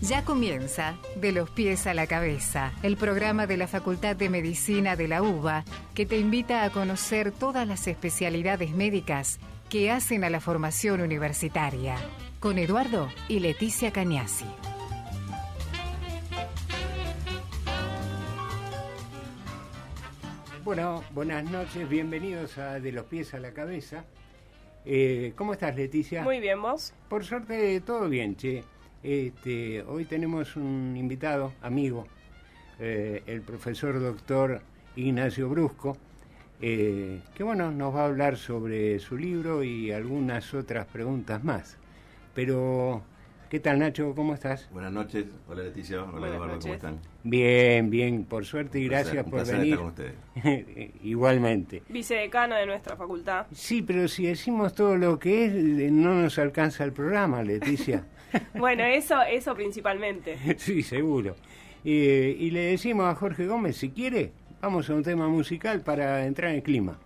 Ya comienza De los pies a la cabeza, el programa de la Facultad de Medicina de la UBA que te invita a conocer todas las especialidades médicas que hacen a la formación universitaria. Con Eduardo y Leticia Cañasi. Bueno, buenas noches, bienvenidos a De los pies a la cabeza. ¿Cómo estás, Leticia? Muy bien, ¿vos? Por suerte, todo bien, che. Hoy tenemos un invitado, amigo, el profesor doctor Ignacio Brusco, que bueno, nos va a hablar sobre su libro y algunas otras preguntas más. Pero, ¿qué tal, Nacho? ¿Cómo estás? Buenas noches, hola Leticia, hola Eduardo, ¿cómo están? Bien, bien, por suerte y gracias por venir. Estar con ustedes. Igualmente. Vicedecano de nuestra facultad. Sí, pero si decimos todo lo que es, no nos alcanza el programa, Leticia. Bueno, eso principalmente. Sí, seguro. Y le decimos a Jorge Gómez, si quiere, vamos a un tema musical para entrar en clima.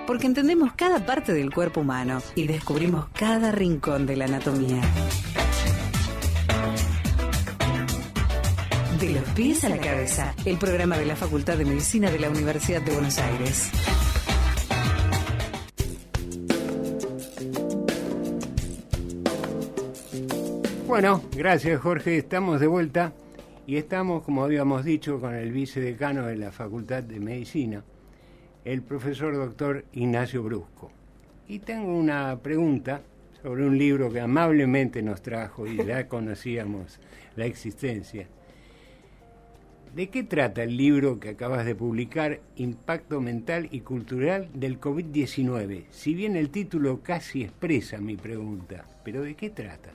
Porque entendemos cada parte del cuerpo humano y descubrimos cada rincón de la anatomía. De los pies a la cabeza, el programa de la Facultad de Medicina de la Universidad de Buenos Aires. Bueno, gracias Jorge, estamos de vuelta y estamos, como habíamos dicho, con el vicedecano de la Facultad de Medicina, el profesor doctor Ignacio Brusco. Y tengo una pregunta sobre un libro que amablemente nos trajo y ya conocíamos la existencia. ¿De qué trata el libro que acabas de publicar, Impacto Mental y Cultural del COVID-19? Si bien el título casi expresa mi pregunta, ¿pero de qué trata?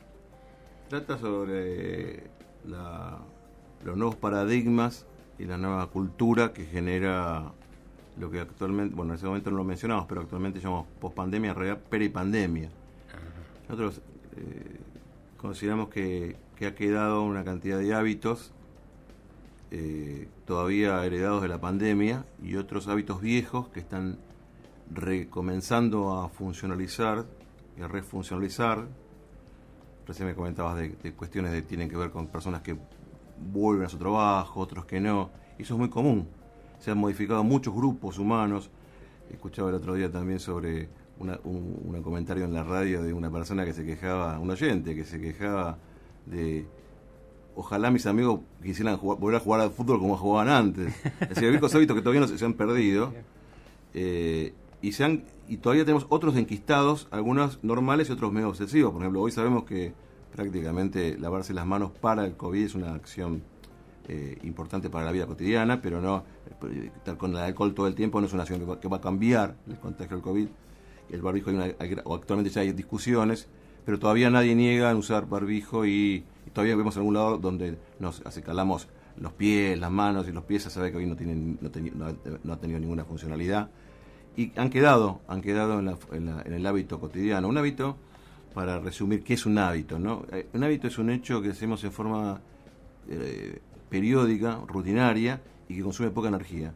Trata sobre los nuevos paradigmas y la nueva cultura que genera lo que actualmente, bueno, en ese momento no lo mencionamos, pero actualmente llamamos pospandemia, en realidad peripandemia. Nosotros consideramos que ha quedado una cantidad de hábitos todavía heredados de la pandemia y otros hábitos viejos que están recomenzando a funcionalizar y a refuncionalizar. Recién me comentabas de cuestiones que tienen que ver con personas que vuelven a su trabajo, otros que no, y eso es muy común. Se han modificado muchos grupos humanos. Escuchaba el otro día también sobre un comentario en la radio de una persona que se quejaba, un oyente que se quejaba de ojalá mis amigos quisieran volver a jugar al fútbol como jugaban antes. Es decir, hay viejos hábitos que todavía no se han perdido y todavía tenemos otros enquistados, algunos normales y otros medio obsesivos. Por ejemplo, hoy sabemos que prácticamente lavarse las manos para el COVID es una acción importante para la vida cotidiana, pero no estar con el alcohol todo el tiempo no es una acción que va a cambiar el contagio del COVID. El barbijo actualmente ya hay discusiones, pero todavía nadie niega en usar barbijo y todavía vemos en algún lado donde nos acicalamos los pies, las manos y los pies, se sabe que hoy no ha tenido ninguna funcionalidad y han quedado en el hábito cotidiano. Un hábito, para resumir, ¿qué es un hábito? ¿No? Un hábito es un hecho que hacemos en forma periódica, rutinaria y que consume poca energía,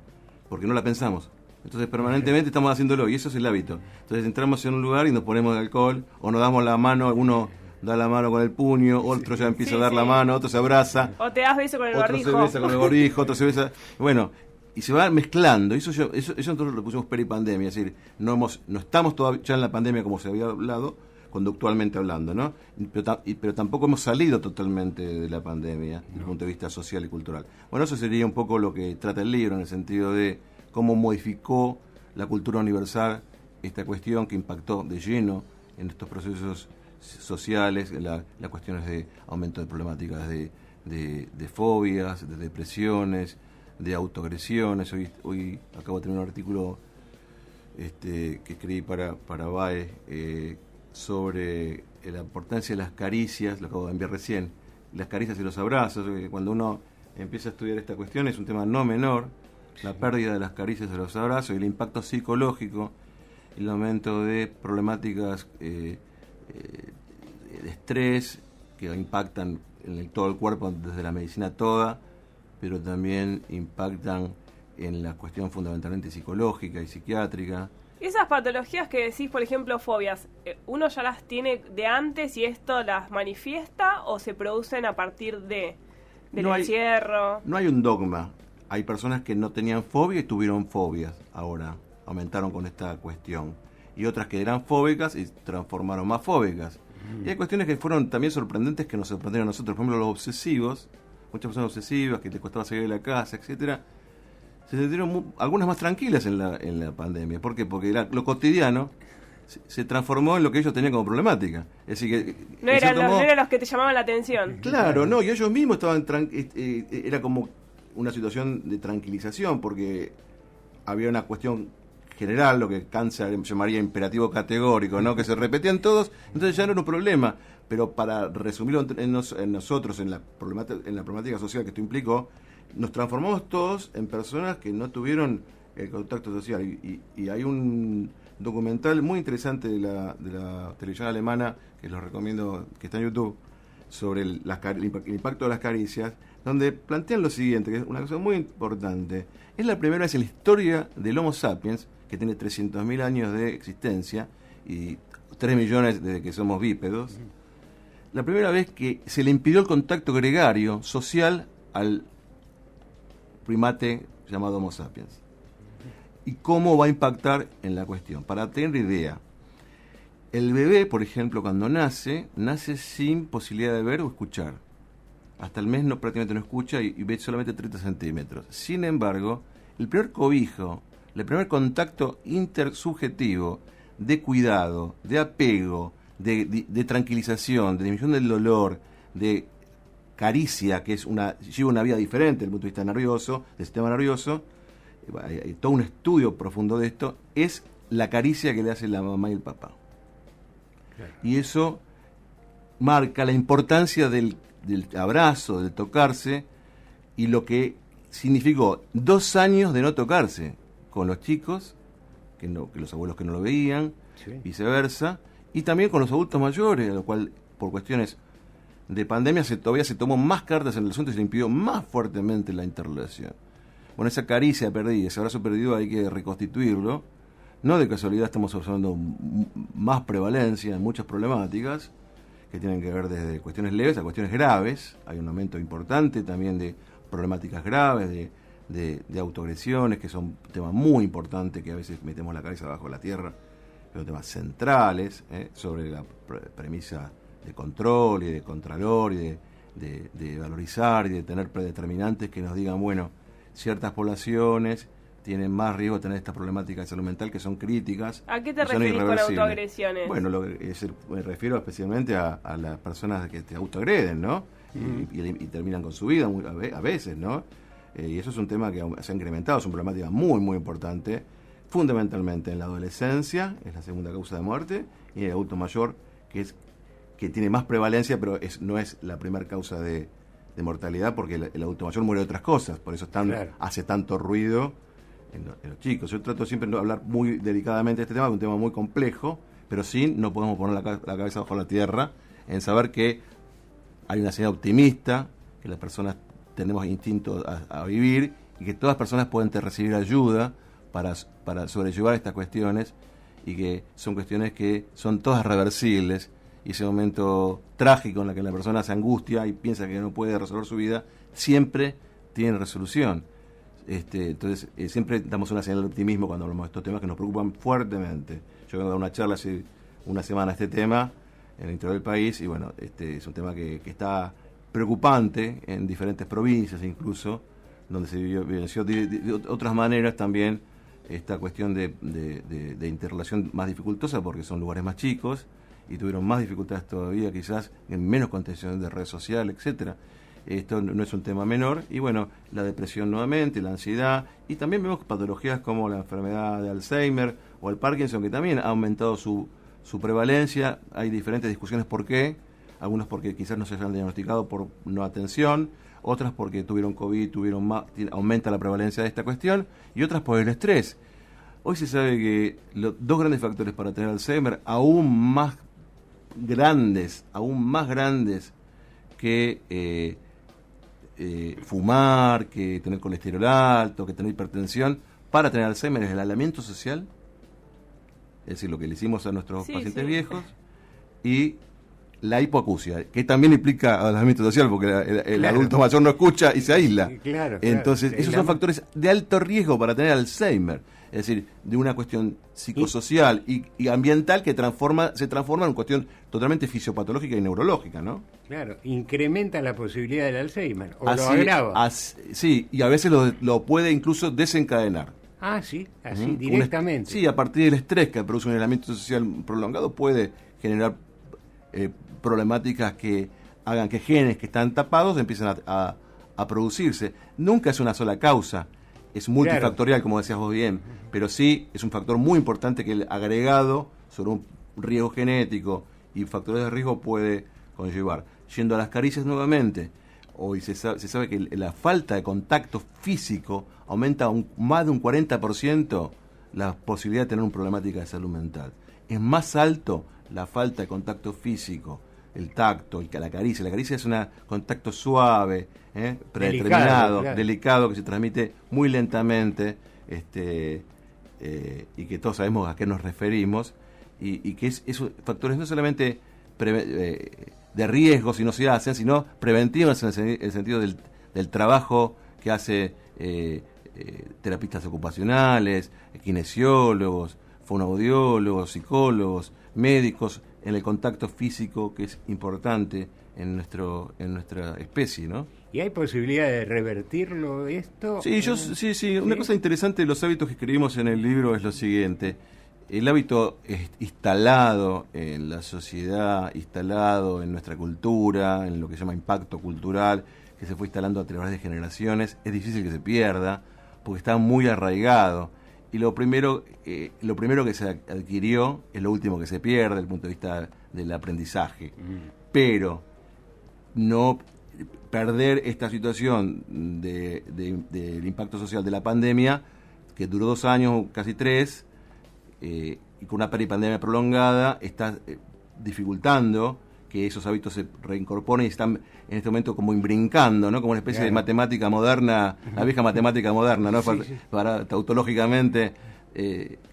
porque no la pensamos. Entonces permanentemente estamos haciéndolo y eso es el hábito. Entonces entramos en un lugar y nos ponemos de alcohol o nos damos la mano, uno da la mano con el puño, otro ya empieza a dar la mano, otro se abraza. O te das beso con el barbijo. Otro se besa con el barbijo, otro se besa. Bueno, y se va mezclando. Eso nosotros lo pusimos peripandemia, es decir, no estamos todavía ya en la pandemia como se había hablado, conductualmente hablando, ¿no? Pero tampoco hemos salido totalmente de la pandemia desde el punto de vista social y cultural. Bueno, eso sería un poco lo que trata el libro en el sentido de cómo modificó la cultura universal esta cuestión que impactó de lleno en estos procesos sociales, las cuestiones de aumento de problemáticas de fobias, de depresiones, de autoagresiones. Hoy acabo de tener un artículo que escribí para BAE sobre la importancia de las caricias, lo acabo de enviar recién, las caricias y los abrazos. Cuando uno empieza a estudiar esta cuestión es un tema no menor, la pérdida de las caricias y los abrazos y el impacto psicológico, el aumento de problemáticas de estrés que impactan en todo el cuerpo desde la medicina toda, pero también impactan en la cuestión fundamentalmente psicológica y psiquiátrica. Esas patologías que decís, por ejemplo, fobias, ¿uno ya las tiene de antes y esto las manifiesta o se producen a partir del encierro? No hay un dogma. Hay personas que no tenían fobia y tuvieron fobias ahora, aumentaron con esta cuestión. Y otras que eran fóbicas y transformaron más fóbicas. Y hay cuestiones que fueron también sorprendentes que nos sorprendieron a nosotros. Por ejemplo, los obsesivos, muchas personas obsesivas que les costaba salir de la casa, etcétera, se sintieron algunas más tranquilas en la pandemia. ¿Por qué? Porque lo cotidiano se transformó en lo que ellos tenían como problemática. Es decir, que no eran los que te llamaban la atención. Claro, no, y ellos mismos estaban era como una situación de tranquilización, porque había una cuestión general, lo que Kant llamaría imperativo categórico, ¿no? Que se repetían todos, entonces ya no era un problema. Pero para resumirlo en nosotros, en la problemática social que esto implicó, nos transformamos todos en personas que no tuvieron el contacto social. Y hay un documental muy interesante de la televisión alemana, que los recomiendo, que está en YouTube, sobre el impacto de las caricias, donde plantean lo siguiente, que es una cosa muy importante. Es la primera vez en la historia del Homo sapiens, que tiene 300.000 años de existencia y 3 millones desde que somos bípedos, la primera vez que se le impidió el contacto gregario, social, al primate llamado Homo sapiens. ¿Y cómo va a impactar en la cuestión? Para tener idea, el bebé, por ejemplo, cuando nace sin posibilidad de ver o escuchar. Hasta el mes prácticamente no escucha y ve solamente 30 centímetros. Sin embargo, el primer cobijo, el primer contacto intersubjetivo de cuidado, de apego, de tranquilización, de disminución del dolor, de caricia, que lleva una vida diferente desde el punto de vista nervioso, del sistema nervioso, hay todo un estudio profundo de esto, es la caricia que le hace la mamá y el papá. Claro. Y eso marca la importancia del abrazo, del tocarse, y lo que significó 2 años de no tocarse con los chicos, que los abuelos que no lo veían, sí, viceversa, y también con los adultos mayores, a lo cual por cuestiones de pandemia todavía se tomó más cartas en el asunto y se impidió más fuertemente la interrelación. Bueno, esa caricia perdida, ese abrazo perdido hay que reconstituirlo. No de casualidad estamos observando más prevalencia en muchas problemáticas que tienen que ver desde cuestiones leves a cuestiones graves. Hay un aumento importante también de problemáticas graves, de autoagresiones, que son un tema muy importante que a veces metemos la cabeza bajo la tierra, pero temas centrales sobre la premisa de control y de contralor y de valorizar y de tener predeterminantes que nos digan, bueno, ciertas poblaciones tienen más riesgo de tener estas problemáticas de salud mental que son críticas. ¿A qué te referís con autoagresiones? Bueno, me refiero especialmente a las personas que te autoagreden, ¿no? Y terminan con su vida a veces, ¿no? Y eso es un tema que se ha incrementado, es una problemática muy, muy importante, fundamentalmente en la adolescencia, es la segunda causa de muerte, y en el adulto mayor, que tiene más prevalencia, pero no es la primera causa de mortalidad, porque el adulto mayor muere de otras cosas, por eso claro, hace tanto ruido en los chicos. Yo trato siempre de hablar muy delicadamente de este tema, que es un tema muy complejo, pero sí no podemos poner la cabeza bajo la tierra en saber que hay una señal optimista, que las personas tenemos instinto a vivir y que todas las personas pueden recibir ayuda para sobrellevar estas cuestiones, y que son cuestiones que son todas reversibles, y ese momento trágico en el que la persona se angustia y piensa que no puede resolver su vida, siempre tiene resolución. Entonces, siempre damos una señal de optimismo cuando hablamos de estos temas que nos preocupan fuertemente. Yo vengo a dar una charla hace una semana a este tema en el interior del país, y bueno, es un tema que está preocupante en diferentes provincias incluso, donde se vivenció de otras maneras también esta cuestión de interrelación más dificultosa, porque son lugares más chicos y tuvieron más dificultades todavía, quizás en menos contención de red social, etcétera. Esto no es un tema menor. Y bueno, la depresión nuevamente, la ansiedad, y también vemos patologías como la enfermedad de Alzheimer o el Parkinson, que también ha aumentado su prevalencia. Hay diferentes discusiones por qué, algunos porque quizás no se hayan diagnosticado por no atención, otras porque tuvieron COVID, aumenta la prevalencia de esta cuestión, y otras por el estrés. Hoy se sabe que los 2 grandes factores para tener Alzheimer, aún más grandes que fumar, que tener colesterol alto, que tener hipertensión, para tener Alzheimer, es el aislamiento social, es decir, lo que le hicimos a nuestros pacientes viejos, y la hipoacusia, que también implica aislamiento social, porque el adulto mayor no escucha y se aísla. Entonces, esos son factores de alto riesgo para tener Alzheimer. Es decir, de una cuestión psicosocial y ambiental que se transforma en una cuestión totalmente fisiopatológica y neurológica, ¿no? Claro, incrementa la posibilidad del Alzheimer, o lo agrava. Sí, y a veces lo puede incluso desencadenar. Ah, sí, así, directamente. Sí, a partir del estrés que produce un aislamiento social prolongado puede generar problemáticas que hagan que genes que están tapados empiecen a producirse. Nunca es una sola causa. Es multifactorial, como decías vos bien, pero sí es un factor muy importante que el agregado sobre un riesgo genético y factores de riesgo puede conllevar. Yendo a las caricias nuevamente, hoy se sabe que la falta de contacto físico aumenta más de un 40% la posibilidad de tener una problemática de salud mental. Es más alto la falta de contacto físico, el tacto, la caricia. La caricia es un contacto suave, predeterminado, delicado, que se transmite muy lentamente, y que todos sabemos a qué nos referimos, y que esos factores no solamente de riesgo si no se hacen, sino preventivos en el sentido del trabajo que hace terapistas ocupacionales, kinesiólogos, fonoaudiólogos, psicólogos, médicos, en el contacto físico que es importante en nuestra especie, ¿no? ¿Y hay posibilidad de revertirlo esto? Sí, una cosa interesante de los hábitos que escribimos en el libro es lo siguiente. El hábito instalado en la sociedad, instalado en nuestra cultura, en lo que se llama impacto cultural, que se fue instalando a través de generaciones, es difícil que se pierda, porque está muy arraigado. Y lo primero que se adquirió es lo último que se pierde desde el punto de vista del aprendizaje. Pero no perder esta situación del impacto social de la pandemia, que duró 2 años, casi 3, y con una peripandemia prolongada, está dificultando que esos hábitos se reincorporen y están en este momento como imbrincando, ¿no? Como una especie de matemática moderna, la vieja matemática moderna, ¿no? Para tautológicamente,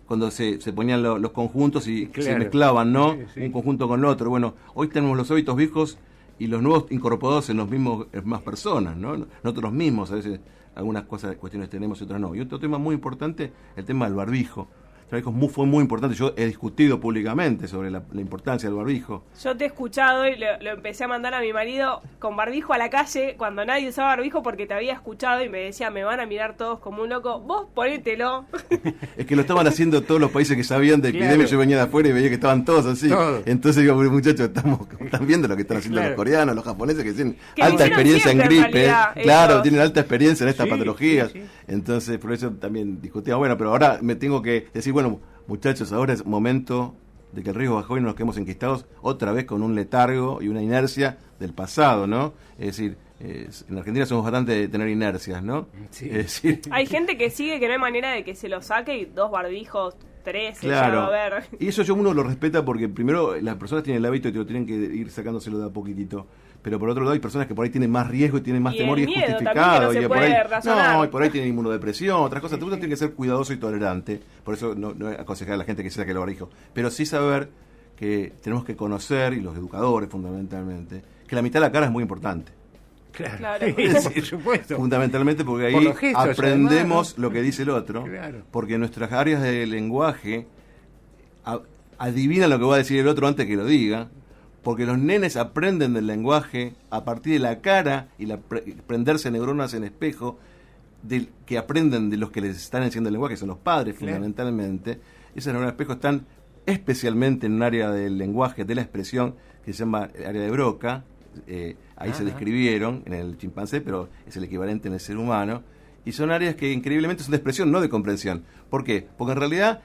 cuando se ponían los conjuntos y se mezclaban, ¿no? Un conjunto con el otro. Bueno, hoy tenemos los hábitos viejos y los nuevos incorporados en las mismas personas, ¿no? Nosotros mismos a veces algunas cuestiones tenemos y otras no. Y otro tema muy importante, el tema del barbijo. El barbijo fue muy importante. Yo he discutido públicamente sobre la importancia del barbijo. Yo te he escuchado y lo empecé a mandar a mi marido con barbijo a la calle cuando nadie usaba barbijo porque te había escuchado y me decía, me van a mirar todos como un loco, vos ponételo. Es que lo estaban haciendo todos los países que sabían de epidemia. Claro. Yo venía de afuera y veía que estaban todos así. Todo. Entonces digo, muchachos, están viendo lo que están haciendo los coreanos, los japoneses, que tienen alta experiencia en gripe. Realidad, claro, tienen alta experiencia en estas patologías. Sí. Entonces, por eso también discutíamos, bueno, pero ahora me tengo que decir, bueno, muchachos, ahora es momento de que el riesgo bajó y no nos quedemos enquistados otra vez con un letargo y una inercia del pasado, ¿no? Es decir, en Argentina somos bastante de tener inercias, ¿no? Sí. Es decir, hay gente que sigue que no hay manera de que se lo saque y 2 barbijos, 3, claro. Ya va a ver. Y eso uno lo respeta porque primero las personas tienen el hábito y tienen que ir sacándoselo de a poquitito. Pero por otro lado hay personas que por ahí tienen más riesgo y tienen más temor y es justificado. Y por ahí tienen inmunodepresión, otras cosas. Uno tiene que ser cuidadoso y tolerante. Por eso no aconsejar a la gente que se saque el barbijo. Pero sí saber que tenemos que conocer, y los educadores fundamentalmente, que la mitad de la cara es muy importante. Claro. Por supuesto. Fundamentalmente porque ahí aprendemos además, ¿no? Lo que dice el otro. Claro. Porque nuestras áreas de lenguaje adivinan lo que va a decir el otro antes que lo diga. Porque los nenes aprenden del lenguaje a partir de la cara y prenderse neuronas en espejo que aprenden de los que les están enseñando el lenguaje, que son los padres fundamentalmente. Esas neuronas de espejo están especialmente en un área del lenguaje, de la expresión, que se llama el área de Broca. Ahí se describieron en el chimpancé, pero es el equivalente en el ser humano. Y son áreas que increíblemente son de expresión, no de comprensión. ¿Por qué? Porque en realidad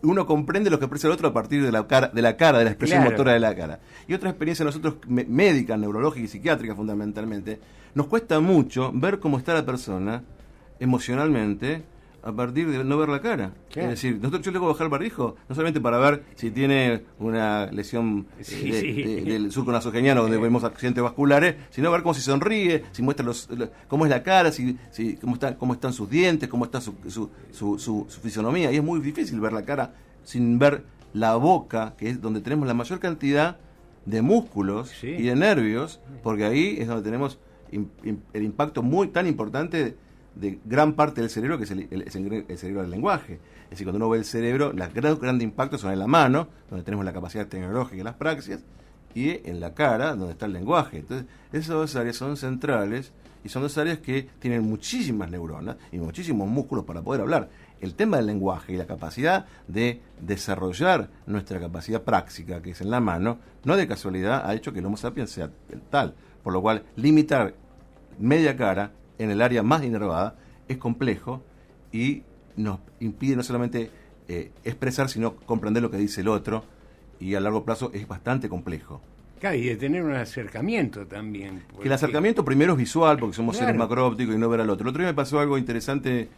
uno comprende lo que expresa el otro a partir de la cara, de la expresión motora de la cara. Y otra experiencia nosotros, médica, neurológica y psiquiátrica fundamentalmente, nos cuesta mucho ver cómo está la persona emocionalmente a partir de no ver la cara. Es decir, yo le tengo que bajar el barbijo, no solamente para ver si tiene una lesión del surco nasogeniano donde vemos accidentes vasculares, sino ver cómo se sonríe, si muestra cómo es la cara, cómo están sus dientes, cómo está su fisonomía. Y es muy difícil ver la cara sin ver la boca, que es donde tenemos la mayor cantidad de músculos y de nervios, porque ahí es donde tenemos el impacto tan importante de gran parte del cerebro, que es el cerebro del lenguaje. Es decir, cuando uno ve el cerebro, los grandes impactos son en la mano, donde tenemos la capacidad tecnológica y las praxias, y en la cara, donde está el lenguaje. Entonces, esas 2 áreas son centrales, y son 2 áreas que tienen muchísimas neuronas y muchísimos músculos para poder hablar. El tema del lenguaje y la capacidad de desarrollar nuestra capacidad práctica, que es en la mano, no de casualidad ha hecho que el Homo sapiens sea tal. Por lo cual, limitar media cara en el área más inervada es complejo y nos impide no solamente expresar, sino comprender lo que dice el otro, y a largo plazo es bastante complejo. Claro, y de tener un acercamiento también. Que el acercamiento primero es visual, porque somos seres macroópticos y no ver al otro. El otro día me pasó algo interesante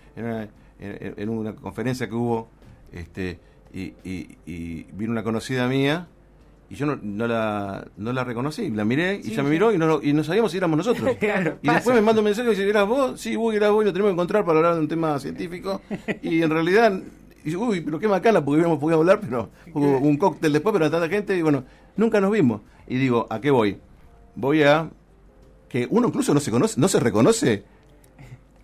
en una conferencia que hubo, y vino una conocida mía, y yo no la reconocí, la miré y ella me miró y no sabíamos si éramos nosotros. Y después me mandó un mensaje y dice, ¿eras vos? Sí, eras vos, y lo tenemos que encontrar para hablar de un tema científico. Y en realidad, pero qué macana, porque podíamos hablar, pero hubo un cóctel después, pero tanta gente, y bueno, nunca nos vimos. Y digo, ¿a qué voy? Voy a que uno incluso no se reconoce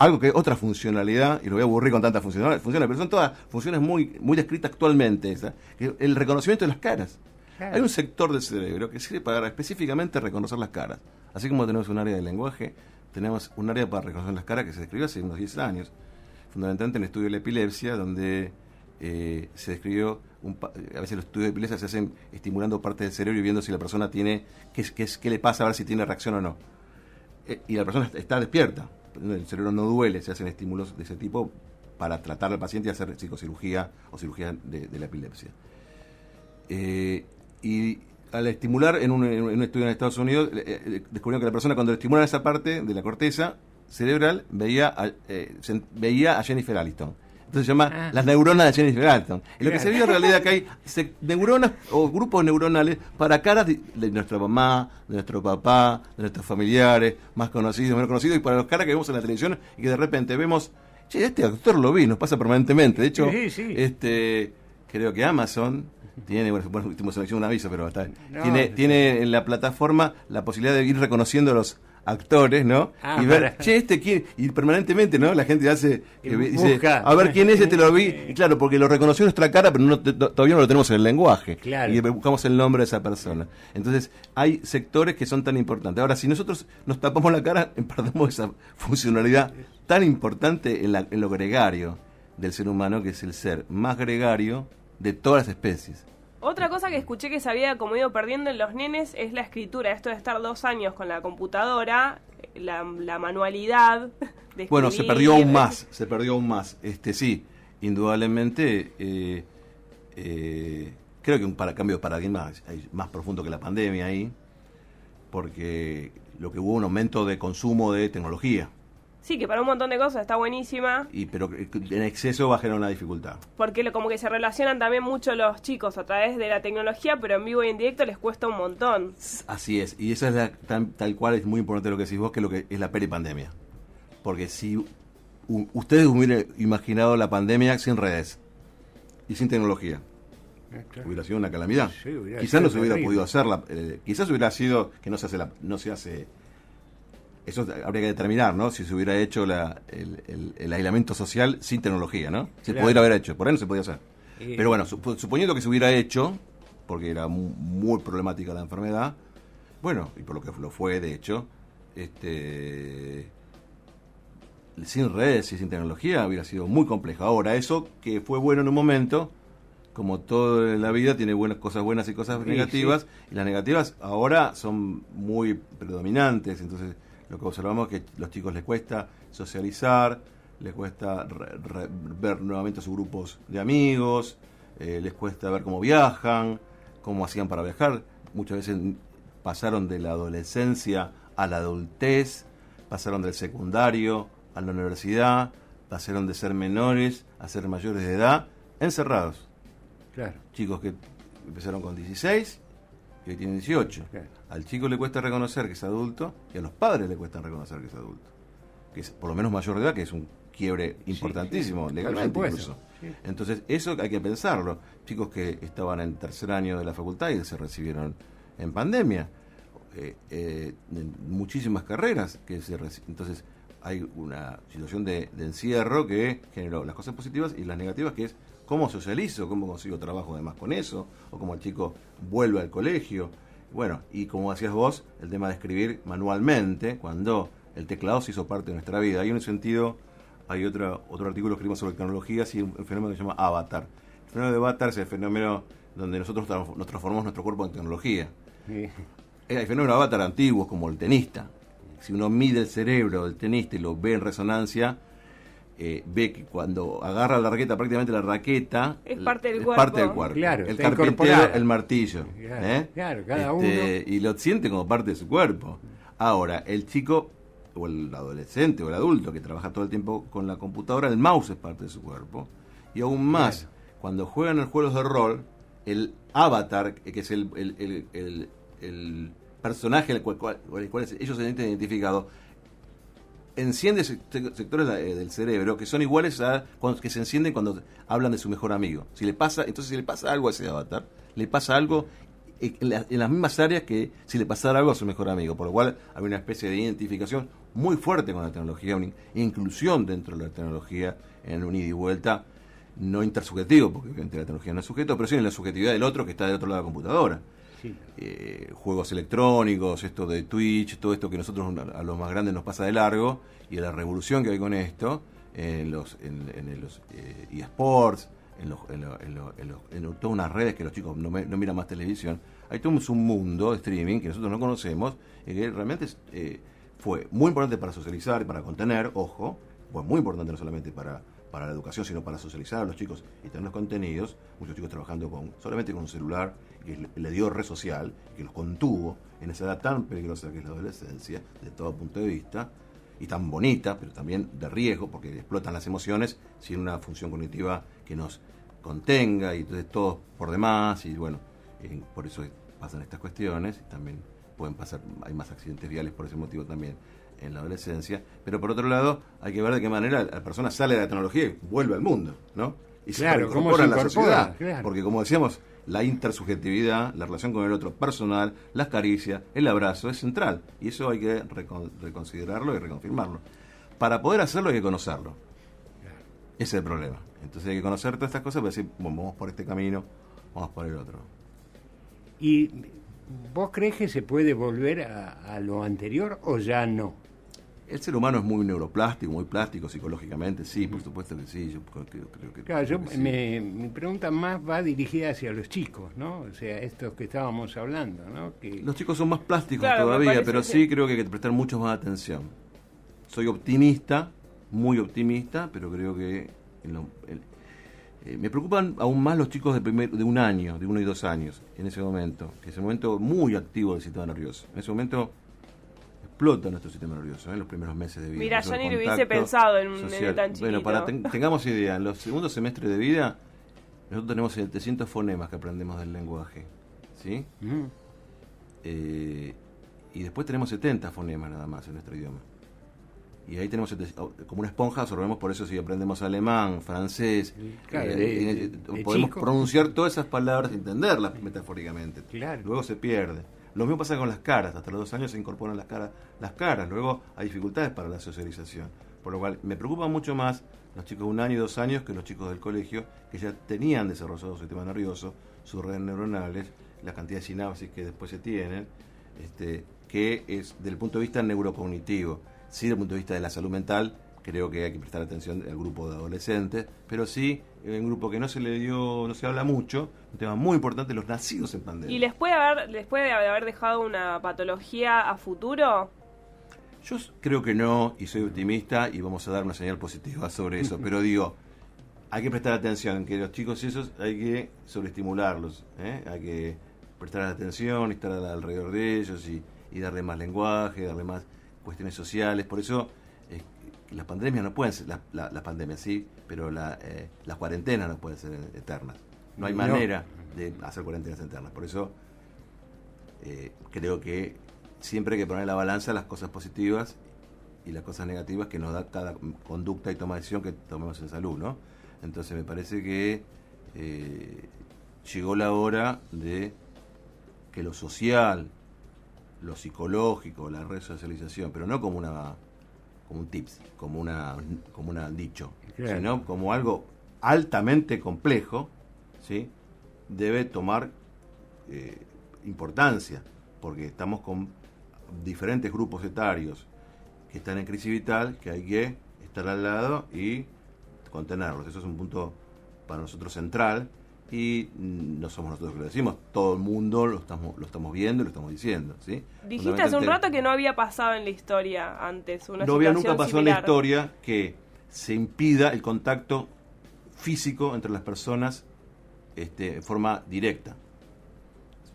algo que otra funcionalidad, y lo voy a aburrir con tantas funciones, pero son todas funciones muy descritas actualmente, que el reconocimiento de las caras. Claro. Hay un sector del cerebro que sirve para específicamente reconocer las caras. Así como tenemos un área de lenguaje, tenemos un área para reconocer las caras que se describió hace unos 10 años, fundamentalmente en el estudio de la epilepsia, donde se describió, a veces los estudios de epilepsia se hacen estimulando parte del cerebro y viendo si la persona tiene, qué le pasa, a ver si tiene reacción o no. Y la persona está despierta, el cerebro no duele, se hacen estímulos de ese tipo para tratar al paciente y hacer psicocirugía o cirugía de la epilepsia. Y al estimular en un estudio en Estados Unidos, descubrieron que la persona cuando estimulaba esa parte de la corteza cerebral veía a Jennifer Aniston. Entonces se llama las neuronas de Jennifer Aniston. Y lo que se vio en realidad es que hay neuronas o grupos neuronales para caras de nuestra mamá, de nuestro papá, de nuestros familiares, más conocidos, menos conocidos, y para las caras que vemos en la televisión y que de repente vemos, che, este actor lo vi, nos pasa permanentemente. De hecho, creo que Amazon tiene, bueno, último selección un aviso, pero está, tiene en la plataforma la posibilidad de ir reconociendo a los actores, ¿no? Y ver, che, quién, y permanentemente, ¿no? La gente dice, a ver quién es, lo vi, y claro, porque lo reconoció nuestra cara, pero todavía no lo tenemos en el lenguaje, claro. Y buscamos el nombre de esa persona. Entonces, hay sectores que son tan importantes. Ahora, si nosotros nos tapamos la cara, perdemos esa funcionalidad tan importante en lo gregario del ser humano, que es el ser más gregario de todas las especies. Otra cosa que escuché que se había como ido perdiendo en los nenes es la escritura. Esto de estar 2 años con la computadora, la manualidad de escribir. Bueno, se perdió aún más. Sí, indudablemente, creo que un cambio de paradigma hay más profundo que la pandemia ahí, porque lo que hubo un aumento de consumo de tecnología. Sí, que para un montón de cosas está buenísima. Pero en exceso va a generar una dificultad. Porque como que se relacionan también mucho los chicos a través de la tecnología, pero en vivo y en directo les cuesta un montón. Así es, y eso es tal cual es muy importante lo que decís vos, que es lo que es la peripandemia. Porque si ustedes hubieran imaginado la pandemia sin redes y sin tecnología, hubiera sido una calamidad. Sí, quizás no se hubiera podido hacerla, quizás hubiera sido que no se hace. Eso habría que determinar, ¿no? Si se hubiera hecho el aislamiento social sin tecnología, ¿no? Se podría haber hecho, por ahí no se podía hacer. Pero bueno, suponiendo que se hubiera hecho, porque era muy problemática la enfermedad, bueno, y por lo que lo fue, de hecho, sin redes y sin tecnología hubiera sido muy complejo. Ahora, eso que fue bueno en un momento, como todo en la vida, tiene cosas buenas y cosas negativas, y las negativas ahora son muy predominantes, entonces lo que observamos es que a los chicos les cuesta socializar, les cuesta ver nuevamente sus grupos de amigos, les cuesta ver cómo viajan, cómo hacían para viajar. Muchas veces pasaron de la adolescencia a la adultez, pasaron del secundario a la universidad, pasaron de ser menores a ser mayores de edad, encerrados. Claro. Chicos que empezaron con 16 y hoy tienen 18. Claro. Al chico le cuesta reconocer que es adulto y a los padres le cuesta reconocer que es adulto, que es por lo menos mayor de edad, que es un quiebre importantísimo, legalmente incluso. Sí. Entonces eso hay que pensarlo. Chicos que estaban en tercer año de la facultad y se recibieron en pandemia, en muchísimas carreras que entonces hay una situación de encierro que generó las cosas positivas y las negativas, que es cómo socializo, cómo consigo trabajo además con eso, o cómo el chico vuelve al colegio. Bueno, y como decías vos, el tema de escribir manualmente, cuando el teclado se hizo parte de nuestra vida. Hay un sentido, hay otro artículo que escribimos sobre tecnologías y un fenómeno que se llama avatar. El fenómeno de avatar es el fenómeno donde nosotros nos transformamos nuestro cuerpo en tecnología. Sí. Hay fenómenos de avatar antiguos, como el tenista. Si uno mide el cerebro del tenista y lo ve en resonancia, ve que cuando agarra la raqueta, prácticamente la raqueta es parte del cuerpo. Claro, el carpintero, el martillo. Claro, cada uno. Y lo siente como parte de su cuerpo. Ahora, el chico, o el adolescente, o el adulto que trabaja todo el tiempo con la computadora, el mouse es parte de su cuerpo. Y aún más, cuando juegan en juegos de rol, el avatar, que es el personaje el cual ellos se sienten identificados, enciende sectores del cerebro que son iguales a que se encienden cuando hablan de su mejor amigo. Si le pasa algo a ese avatar, le pasa algo en las mismas áreas que si le pasara algo a su mejor amigo, por lo cual hay una especie de identificación muy fuerte con la tecnología, una inclusión dentro de la tecnología en un ida y vuelta, no intersubjetivo, porque obviamente la tecnología no es sujeto, pero sí en la subjetividad del otro que está del otro lado de la computadora. Sí. Juegos electrónicos, esto de Twitch, todo esto que nosotros a los más grandes nos pasa de largo, y la revolución que hay con esto en los eSports, en todas unas redes que los chicos no miran más televisión. Hay todo un mundo de streaming que nosotros no conocemos y que realmente fue muy importante para socializar y para contener, ojo, fue muy importante no solamente para la educación, sino para socializar a los chicos y tener los contenidos. Muchos chicos trabajando solamente con un celular, que le dio red social, que los contuvo en esa edad tan peligrosa que es la adolescencia, de todo punto de vista, y tan bonita, pero también de riesgo, porque explotan las emociones sin una función cognitiva que nos contenga, y entonces todo por demás, y bueno, por eso pasan estas cuestiones, y también pueden pasar, hay más accidentes viales por ese motivo también en la adolescencia, pero por otro lado hay que ver de qué manera la persona sale de la tecnología y vuelve al mundo, ¿no? Y claro, se cómo se incorpora en la incorpora, sociedad, claro. porque como decíamos, la intersubjetividad, la relación con el otro personal, las caricias, el abrazo es central, y eso hay que reconsiderarlo y reconfirmarlo. Para poder hacerlo hay que conocerlo. Ese es el problema. Entonces hay que conocer todas estas cosas para decir, bueno, vamos por este camino, vamos por el otro. ¿Y vos crees que se puede volver a lo anterior o ya no? El ser humano es muy neuroplástico, muy plástico psicológicamente, sí, por supuesto que sí. Yo creo que Claro, sí. mi pregunta más va dirigida hacia los chicos, ¿no? O sea, estos que estábamos hablando, ¿no? Que Los chicos son más plásticos Claro, me todavía, parece pero sí creo que hay que prestar mucho más atención. Soy optimista, muy optimista, pero creo que me preocupan aún más los chicos de 1 año, de 1 y 2 años, en ese momento, que es un momento muy activo del sistema nervioso. En ese momento explota nuestro sistema nervioso en los primeros meses de vida. Mira, yo ni lo hubiese Contacto pensado en un social. nene tan chiquito. Bueno, para tengamos idea, en los segundos semestres de vida, nosotros tenemos 700 fonemas que aprendemos del lenguaje, ¿sí? Y después tenemos 70 fonemas nada más en nuestro idioma. Y ahí tenemos, como una esponja, absorbemos, por eso si aprendemos alemán, francés, claro, podemos chico pronunciar todas esas palabras y entenderlas metafóricamente. Claro. Luego se pierde. Lo mismo pasa con las caras, hasta los 2 años se incorporan las caras, luego hay dificultades para la socialización. Por lo cual me preocupa mucho más los chicos de 1 año y 2 años que los chicos del colegio, que ya tenían desarrollado su sistema nervioso, sus redes neuronales, la cantidad de sinapsis que después se tienen, que es del punto de vista neurocognitivo. Sí, desde el punto de vista de la salud mental, creo que hay que prestar atención al grupo de adolescentes, pero sí, en un grupo que no se habla mucho, un tema muy importante, los nacidos en pandemia. ¿Y les puede haber dejado una patología a futuro? Yo creo que no, y soy optimista, y vamos a dar una señal positiva sobre eso, pero digo, hay que prestar atención, que los chicos esos hay que sobreestimularlos, hay que prestar atención, estar alrededor de ellos y darle más lenguaje, darle más cuestiones sociales. Por eso las pandemias no pueden ser, las pandemias sí, pero las cuarentenas no pueden ser eternas. No hay manera de hacer cuarentenas eternas. Por eso creo que siempre hay que poner en la balanza las cosas positivas y las cosas negativas que nos da cada conducta y toma de decisión que tomemos en salud, ¿no? Entonces me parece que llegó la hora de que lo social, lo psicológico, la resocialización, pero no como un tips, como una dicho, claro, sino como algo altamente complejo, ¿sí? Debe tomar importancia, porque estamos con diferentes grupos etarios que están en crisis vital, que hay que estar al lado y contenerlos. Eso es un punto para nosotros central, y no somos nosotros que lo decimos, todo el mundo lo estamos viendo y lo estamos diciendo, ¿sí? Dijiste hace un rato que no había pasado en la historia antes una no había situación nunca pasado similar. en la historia que se impida el contacto físico entre las personas de forma directa.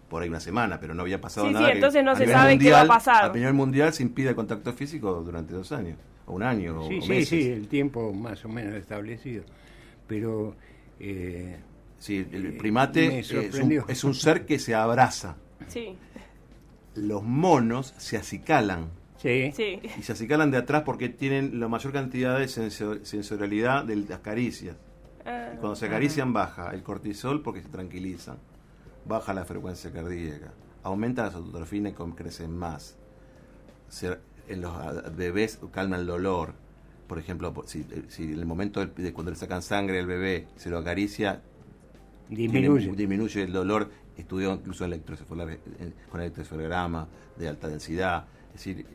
Por ahí 1 semana, pero no había pasado nada. Sí, entonces no a se nivel sabe qué va a mundial, pasar. A nivel mundial se impide el contacto físico durante 2 años, o 1 año, o meses. Sí, el tiempo más o menos establecido. Pero sí, el primate es un ser que se abraza. Sí. Los monos se acicalan. sí. Sí. Y se acicalan de atrás porque tienen la mayor cantidad de sensorialidad de las caricias. Y cuando se acarician baja el cortisol porque se tranquilizan. Baja la frecuencia cardíaca. Aumenta la autotrofina y crecen más. Se en los bebés calma el dolor. Por ejemplo, si en el momento de cuando le sacan sangre al bebé se lo acaricia, disminuye el dolor. Estudió incluso con electroencefalograma de alta densidad. Es decir,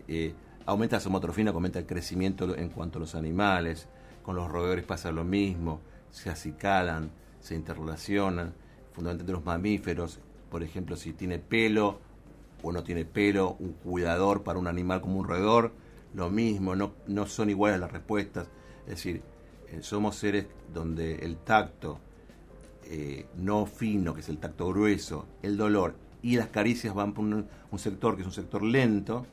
aumenta la somatropina, aumenta el crecimiento en cuanto a los animales. Con los roedores pasa lo mismo, se acicalan, se interrelacionan. Fundamentalmente los mamíferos, por ejemplo, si tiene pelo o no tiene pelo, un cuidador para un animal como un roedor, lo mismo, no son iguales las respuestas. Es decir, somos seres donde el tacto no fino, que es el tacto grueso, el dolor y las caricias van por un sector que es un sector lento,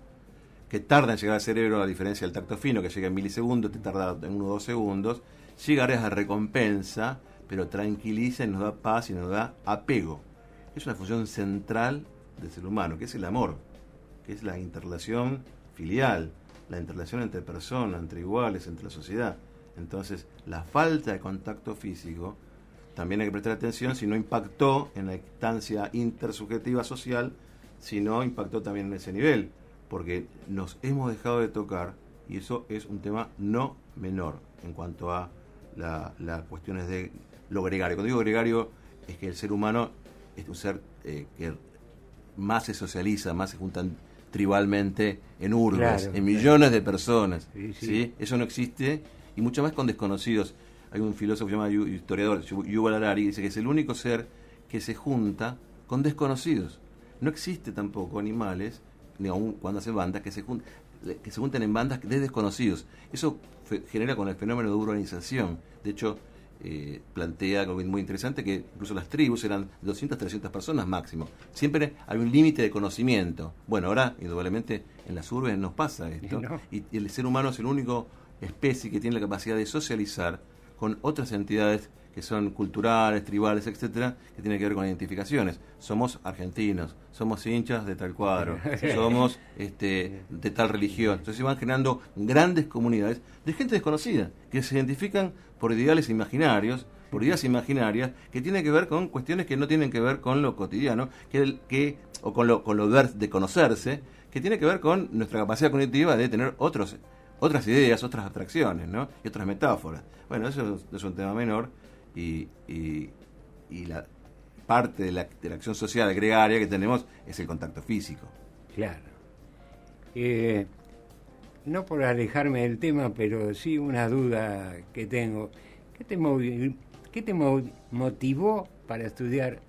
que tarda en llegar al cerebro, a diferencia del tacto fino, que llega en milisegundos, te tarda en 1 o 2 segundos. Llegar a recompensa, pero tranquiliza y nos da paz y nos da apego. Es una función central del ser humano, que es el amor, que es la interrelación filial, la interrelación entre personas, entre iguales, entre la sociedad. Entonces, la falta de contacto físico, también hay que prestar atención si no impactó en la instancia intersubjetiva social, si no impactó también en ese nivel, porque nos hemos dejado de tocar, y eso es un tema no menor en cuanto a las cuestiones de lo gregario. Cuando digo gregario, es que el ser humano es un ser que más se socializa, más se juntan tribalmente en urbes, claro, en millones de personas. Sí. Eso no existe, y mucho más con desconocidos. Hay un filósofo llamado historiador, Yuval Harari, que dice que es el único ser que se junta con desconocidos. No existe tampoco animales, ni aun cuando hacen bandas, que se junten en bandas de desconocidos. Eso genera con el fenómeno de urbanización. De hecho, plantea algo muy interesante, que incluso las tribus eran 200, 300 personas máximo. Siempre hay un límite de conocimiento. Bueno, ahora, indudablemente, en las urbes nos pasa esto. No. Y el ser humano es el único especie que tiene la capacidad de socializar con otras entidades que son culturales, tribales, etcétera, que tienen que ver con identificaciones. Somos argentinos, somos hinchas de tal cuadro, somos de tal religión. Entonces se van generando grandes comunidades de gente desconocida, que se identifican por ideales imaginarios, por ideas imaginarias, que tienen que ver con cuestiones que no tienen que ver con lo cotidiano, o con lo de conocerse, que tiene que ver con nuestra capacidad cognitiva de tener otras ideas, otras abstracciones, ¿no? Y otras metáforas. Bueno, eso es un tema menor, y la parte de la acción social gregaria que tenemos es el contacto físico. Claro. No por alejarme del tema, pero sí una duda que tengo. ¿Qué te motivó para estudiar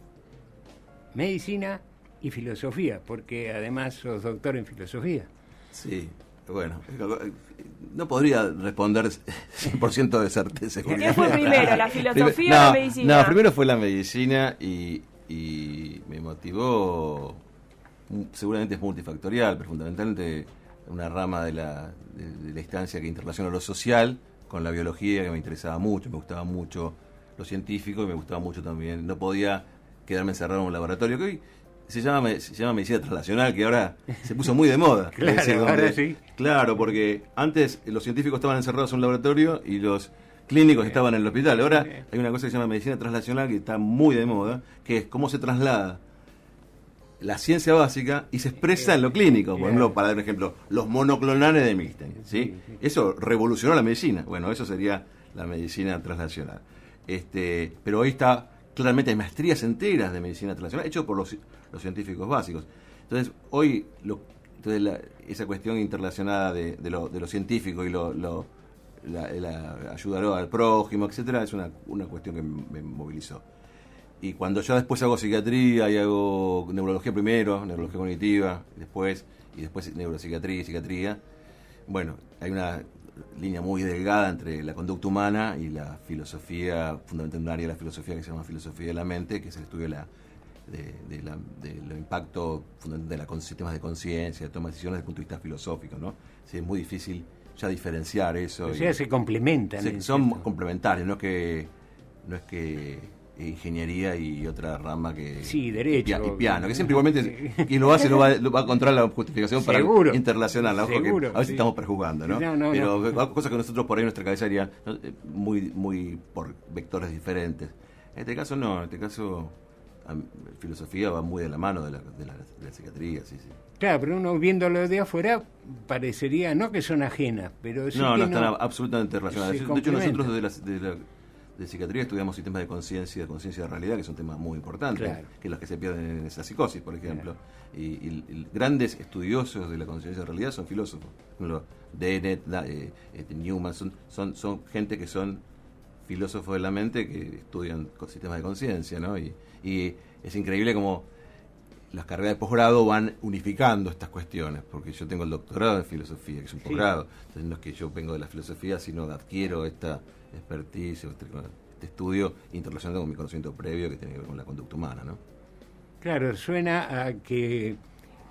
medicina y filosofía? Porque además sos doctor en filosofía. Sí. Bueno, no podría responder 100% de certeza. ¿Qué fue primero, la filosofía o la medicina? No, primero fue la medicina, y me motivó, seguramente es multifactorial, pero fundamentalmente una rama de la instancia que interrelaciona lo social con la biología, que me interesaba mucho, me gustaba mucho lo científico, y me gustaba mucho también. No podía quedarme encerrado en un laboratorio, que hoy se llama medicina translacional, que ahora se puso muy de moda. Claro, decir, ahora sí. Claro, porque antes los científicos estaban encerrados en un laboratorio y los clínicos estaban en el hospital. Ahora hay una cosa que se llama medicina translacional, que está muy de moda, que es cómo se traslada la ciencia básica y se expresa en lo clínico. Por ejemplo, para dar un ejemplo, los monoclonales de Milstein, ¿sí? Eso revolucionó la medicina. Bueno, eso sería la medicina translacional. Pero hoy está, claramente hay maestrías enteras de medicina translacional, hecho por los científicos básicos. Entonces, hoy esa cuestión interrelacionada de lo científico y la ayuda al prójimo, etcétera, es una cuestión que me movilizó. Y cuando yo después hago psiquiatría y hago neurología primero, neurología cognitiva, y después neuropsiquiatría y psiquiatría, bueno, hay una línea muy delgada entre la conducta humana y la filosofía, fundamentalmente un área de la filosofía que se llama filosofía de la mente, que es el estudio de los impactos de los sistemas de conciencia, de toma de decisiones desde el punto de vista filosófico, ¿no? Sí, es muy difícil ya diferenciar eso. O sea, se complementan. Son complementarios, no es que ingeniería y otra rama que derecho y piano, que siempre igualmente quien lo hace lo va a encontrar la justificación para internacional, a ver si estamos prejuzgando, ¿no? Pero cosas que nosotros por ahí en nuestra cabeza harían muy por vectores diferentes. En este caso no, en este caso filosofía va muy de la mano de la psiquiatría, sí. Claro, pero uno viéndolo de afuera parecería, no que son ajenas, pero sí no, que están absolutamente relacionadas. se De hecho, nosotros complementan. de psiquiatría estudiamos sistemas de conciencia de realidad, que son temas muy importantes, Claro. que los que se pierden en esa psicosis, por ejemplo. Y grandes estudiosos de la conciencia de realidad son filósofos. Por ejemplo, Dennett, Newman, son gente que son filósofos de la mente que estudian sistemas de conciencia, ¿no? Y es increíble como las carreras de posgrado van unificando estas cuestiones, porque yo tengo el doctorado en filosofía, que es un posgrado, entonces no es que yo vengo de la filosofía, sino que adquiero esta expertise, este estudio interrelacionado con mi conocimiento previo que tiene que ver con la conducta humana, ¿no? Claro, suena a que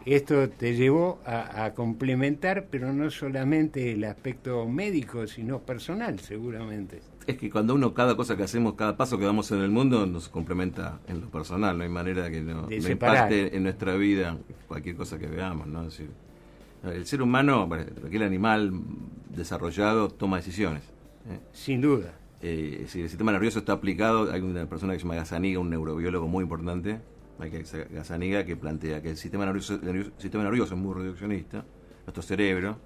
esto te llevó a complementar, pero no solamente el aspecto médico, sino personal, seguramente. Es que cuando cada cosa que hacemos, cada paso que damos en el mundo nos complementa en lo personal, no hay manera que no impacte en nuestra vida cualquier cosa que veamos, ¿no? Es decir, el ser humano, cualquier animal desarrollado, toma decisiones. Sin duda. Es decir, el sistema nervioso está aplicado, hay una persona que se llama Gazzaniga, un neurobiólogo muy importante, Gazzaniga, que plantea que el sistema nervioso es muy reduccionista, nuestro cerebro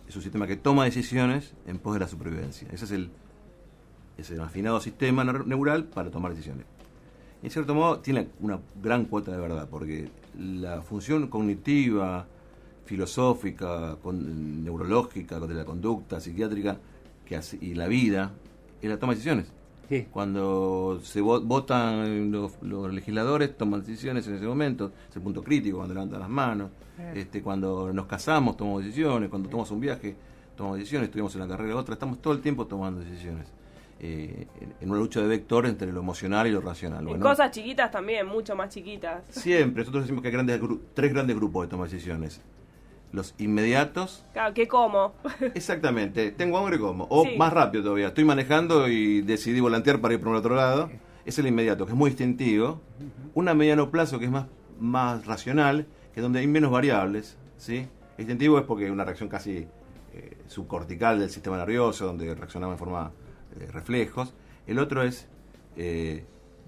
es un sistema que toma decisiones en pos de la supervivencia. Ese es el afinado sistema neural para tomar decisiones. En cierto modo tiene una gran cuota de verdad, porque la función cognitiva, filosófica, neurológica, de la conducta, psiquiátrica, y la vida, es la toma de decisiones. Sí. Cuando se votan los legisladores, toman decisiones en ese momento, es el punto crítico, cuando levantan las manos, cuando nos casamos, tomamos decisiones, cuando tomamos un viaje, tomamos decisiones, estuvimos en la carrera otra, estamos todo el tiempo tomando decisiones. En una lucha de vector entre lo emocional y lo racional. En cosas chiquitas también, mucho más chiquitas. Siempre, nosotros decimos que hay tres grandes grupos de toma de decisiones. Los inmediatos. Claro, ¿qué como? Exactamente, tengo hambre, como. O sí. Más rápido todavía, estoy manejando y decidí volantear para ir por el otro lado. Es el inmediato, que es muy instintivo. Un a mediano plazo, que es más racional, que es donde hay menos variables, ¿sí? El instintivo es porque es una reacción casi subcortical del sistema nervioso, donde reaccionamos en forma reflejos. El otro es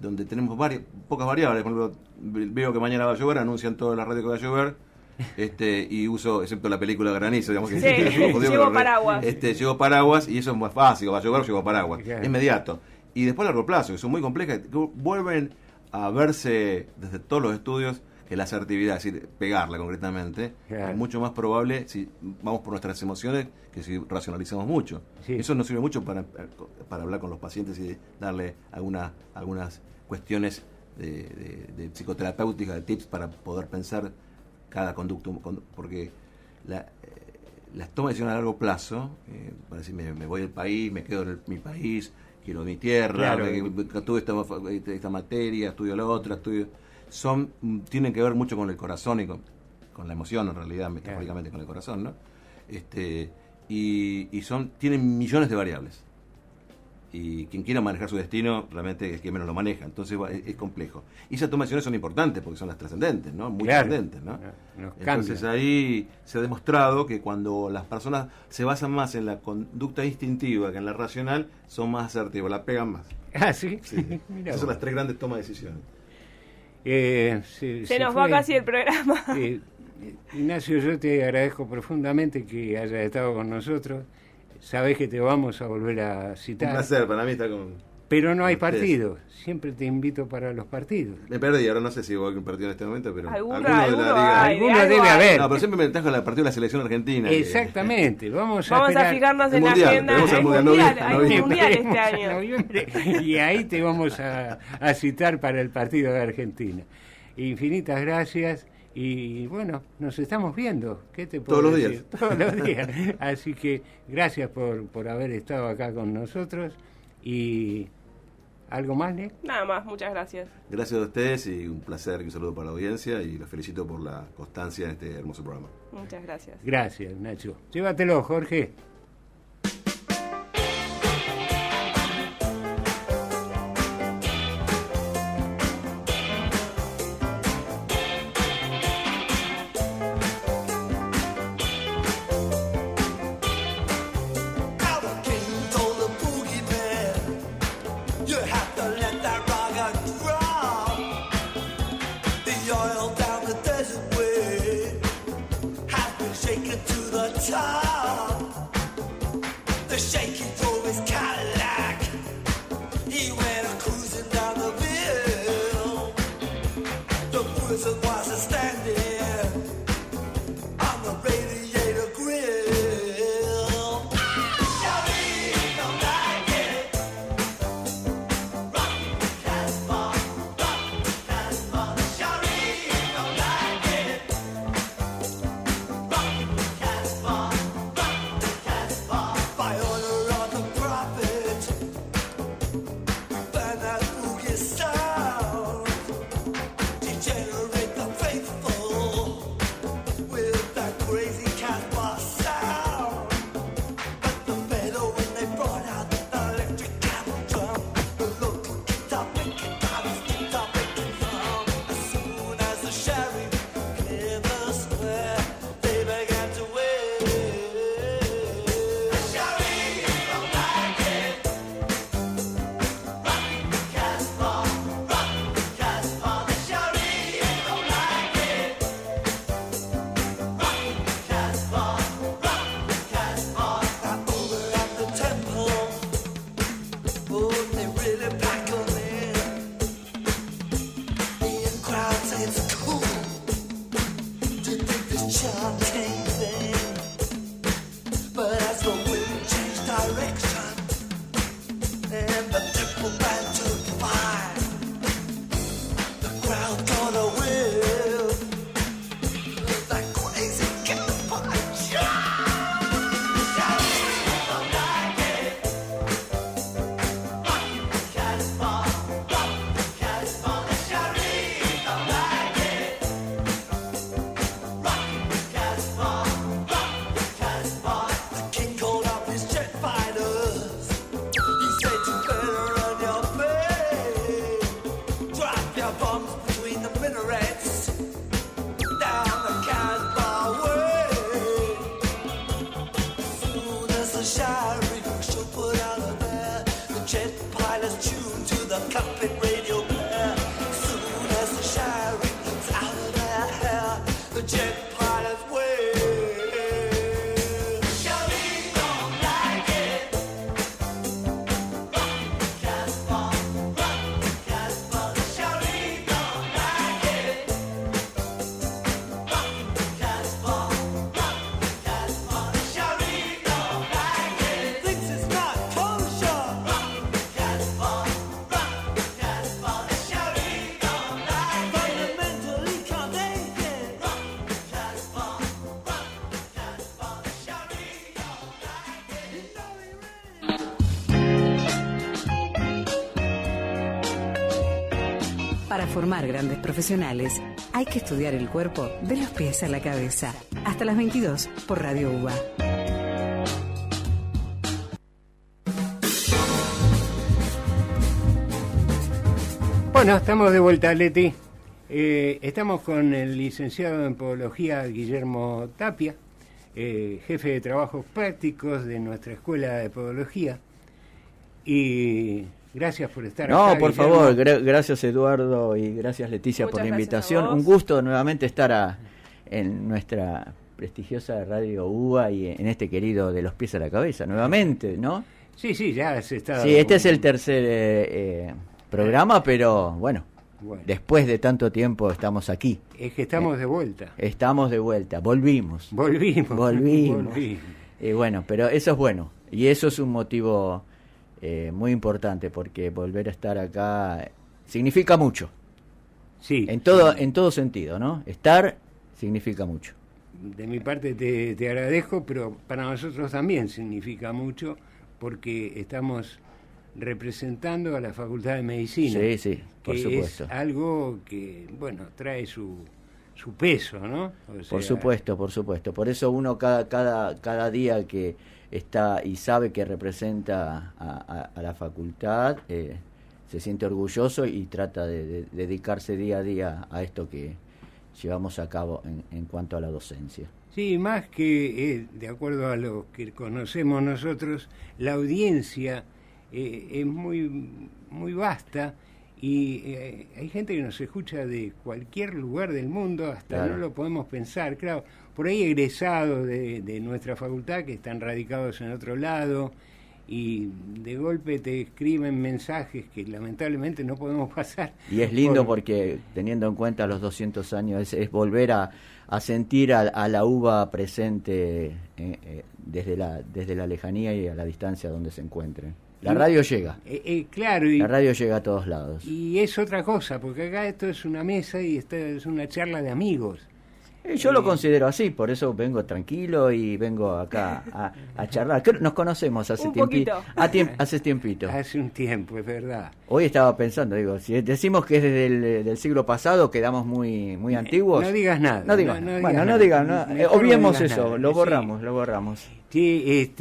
donde tenemos pocas variables. Por ejemplo, veo que mañana va a llover, anuncian todas las radios que va a llover, y uso, excepto la película Granizo, digamos, que llevo paraguas. Llevo paraguas, y eso es más fácil, va a llover, llevo paraguas. Claro. Es inmediato. Y después a largo plazo, que son muy complejas, que vuelven a verse desde todos los estudios que la asertividad, es decir, pegarla concretamente, claro, es mucho más probable si vamos por nuestras emociones que si racionalizamos mucho. Sí. Eso nos sirve mucho para hablar con los pacientes y darle algunas cuestiones de psicoterapéutica, de tips para poder pensar cada conducto, porque las tomas de decisiones a largo plazo, para decir, me voy del país, me quedo en mi país, quiero mi tierra, claro, estudio esta materia, estudio la otra, tienen que ver mucho con el corazón y con la emoción, en realidad, metafóricamente, con el corazón, ¿no? Tienen millones de variables. Y quien quiera manejar su destino, realmente es quien menos lo maneja. Entonces es complejo. Y esas tomas de decisiones son importantes porque son las trascendentes, ¿no? Muy trascendentes, ¿no? Entonces ahí se ha demostrado que cuando las personas se basan más en la conducta instintiva que en la racional, son más asertivas, la pegan más. Ah, sí. Sí. Esas son las tres grandes tomas de decisiones. Se nos va casi el programa. Ignacio, yo te agradezco profundamente que hayas estado con nosotros. Sabés que te vamos a volver a citar. Un placer, para mí está con... Pero no hay partidos. Siempre te invito para los partidos. Me perdí, ahora no sé si voy a un partido en este momento, pero alguno debe haber. No, pero siempre me trajo el partido de la selección argentina. Exactamente. Vamos a fijarnos en la agenda. Hay mundial este año. Noviembre, y ahí te vamos a citar para el partido de Argentina. Infinitas gracias. Y bueno, nos estamos viendo. ¿Qué te puedo decir? Todos los días. Así que gracias por haber estado acá con nosotros. Y ¿algo más, Nick? Nada más, muchas gracias. Gracias a ustedes y un placer y un saludo para la audiencia y los felicito por la constancia en este hermoso programa. Muchas gracias. Gracias, Nacho. Llévatelo, Jorge. You have to let that rocket grow. top. The shaky drove his Cadillac. He went cruising down the hill. The prison was standing on the radiator grill. Shawty don't like it. Rock Casbah, rock Casbah. Shawty don't like it. Rock Casbah, rock Casbah. By order of the prophet, burn that boogie sound. Degenerate the faithful with that crazy Casbah sound. But the better when they brought out the electric cattle drum, the local guitar picking guitars, guitar picking drum. As soon as the sheriff cleared the square, they began to wait. The sheriff don't like it. Rock Casbah, rock Casbah. The sheriff don't like it. Rock Casbah, rock Casbah. Now over at the temple, oh, they really pack 'em in. The crowd say it's cool to think this chanting thing. But as the wind changed direction and the temple band took fire, the crowd got a whiff of that crazy Casbah chant. Shawty don't like it. Rock Casbah, rock Casbah. Shawty don't like it. Rock Casbah, rock Casbah. The king called up his jet fighters. He said you better run your play. Drop your bombs between the minarets. Down the Casbah way. Soon as the sheriff should put out of there, the jet pilots tuned to the cockpit radio blare. Soon as the sheriff's out of their hair, the jet pilots wait. Shawty don't like it. Rock Casbah, rock Casbah. Shawty don't like it. Rock Casbah, rock Casbah. Shawty don't like it. Thinks it's not kosher. Rock Casbah, rock Casbah. Shawty don't like it. Fundamentally can't take it. Rock Casbah, rock Casbah. Shawty don't like it. You know he really. Para formar grandes profesionales, hay que estudiar el cuerpo de los pies a la cabeza. Hasta las 22 por Radio UBA. Bueno, estamos de vuelta, Leti. Estamos con el licenciado en Podología Guillermo Tapia, jefe de trabajos prácticos de nuestra Escuela de Podología. Y gracias por estar acá. No, por Guillermo. favor, gracias Eduardo y gracias Leticia Muchas por la gracias invitación. a vos. Un gusto nuevamente estar en nuestra prestigiosa Radio UBA y en este querido De los pies a la cabeza, nuevamente, ¿no? Sí, ya se está. Sí, este es el tercer programa, pero bueno, Bueno, después de tanto tiempo estamos aquí. es que estamos de vuelta. Estamos de vuelta, volvimos. Volvimos. Y bueno, pero eso es bueno. Y eso es un motivo muy importante, porque volver a estar acá significa mucho. Sí. En todo sentido, ¿no? Estar significa mucho. De mi parte te agradezco, pero para nosotros también significa mucho, porque estamos representando a la Facultad de Medicina. Sí, por que supuesto. es algo que, bueno, trae su peso, ¿no? O sea, Por supuesto. Por eso uno cada día que está y sabe que representa a la facultad, se siente orgulloso y trata de dedicarse día a día a esto que llevamos a cabo en cuanto a la docencia. Sí, más que, de acuerdo a lo que conocemos nosotros, la audiencia es muy vasta Y hay gente que nos escucha de cualquier lugar del mundo, hasta Claro. no lo podemos pensar, claro. Por ahí egresados de nuestra facultad que están radicados en otro lado y de golpe te escriben mensajes que lamentablemente no podemos pasar. Y es lindo porque, teniendo en cuenta los 200 años, es volver a sentir a la uva presente desde la lejanía y a la distancia donde se encuentren. La radio llega. Claro, La radio llega a todos lados. y es otra cosa, porque acá esto es una mesa y esta es una charla de amigos. Yo lo considero así, por eso vengo tranquilo y vengo acá a charlar. Nos conocemos hace Un tiempito. poquito. Hace tiempito. Hace un tiempo, es verdad. Hoy estaba pensando, digo, si decimos que es desde del siglo pasado, quedamos muy antiguos. No digas nada. No digas nada. Bueno, no nada. digan nada. Mejor no Obviemos digas eso, nada. lo Sí. borramos. Sí,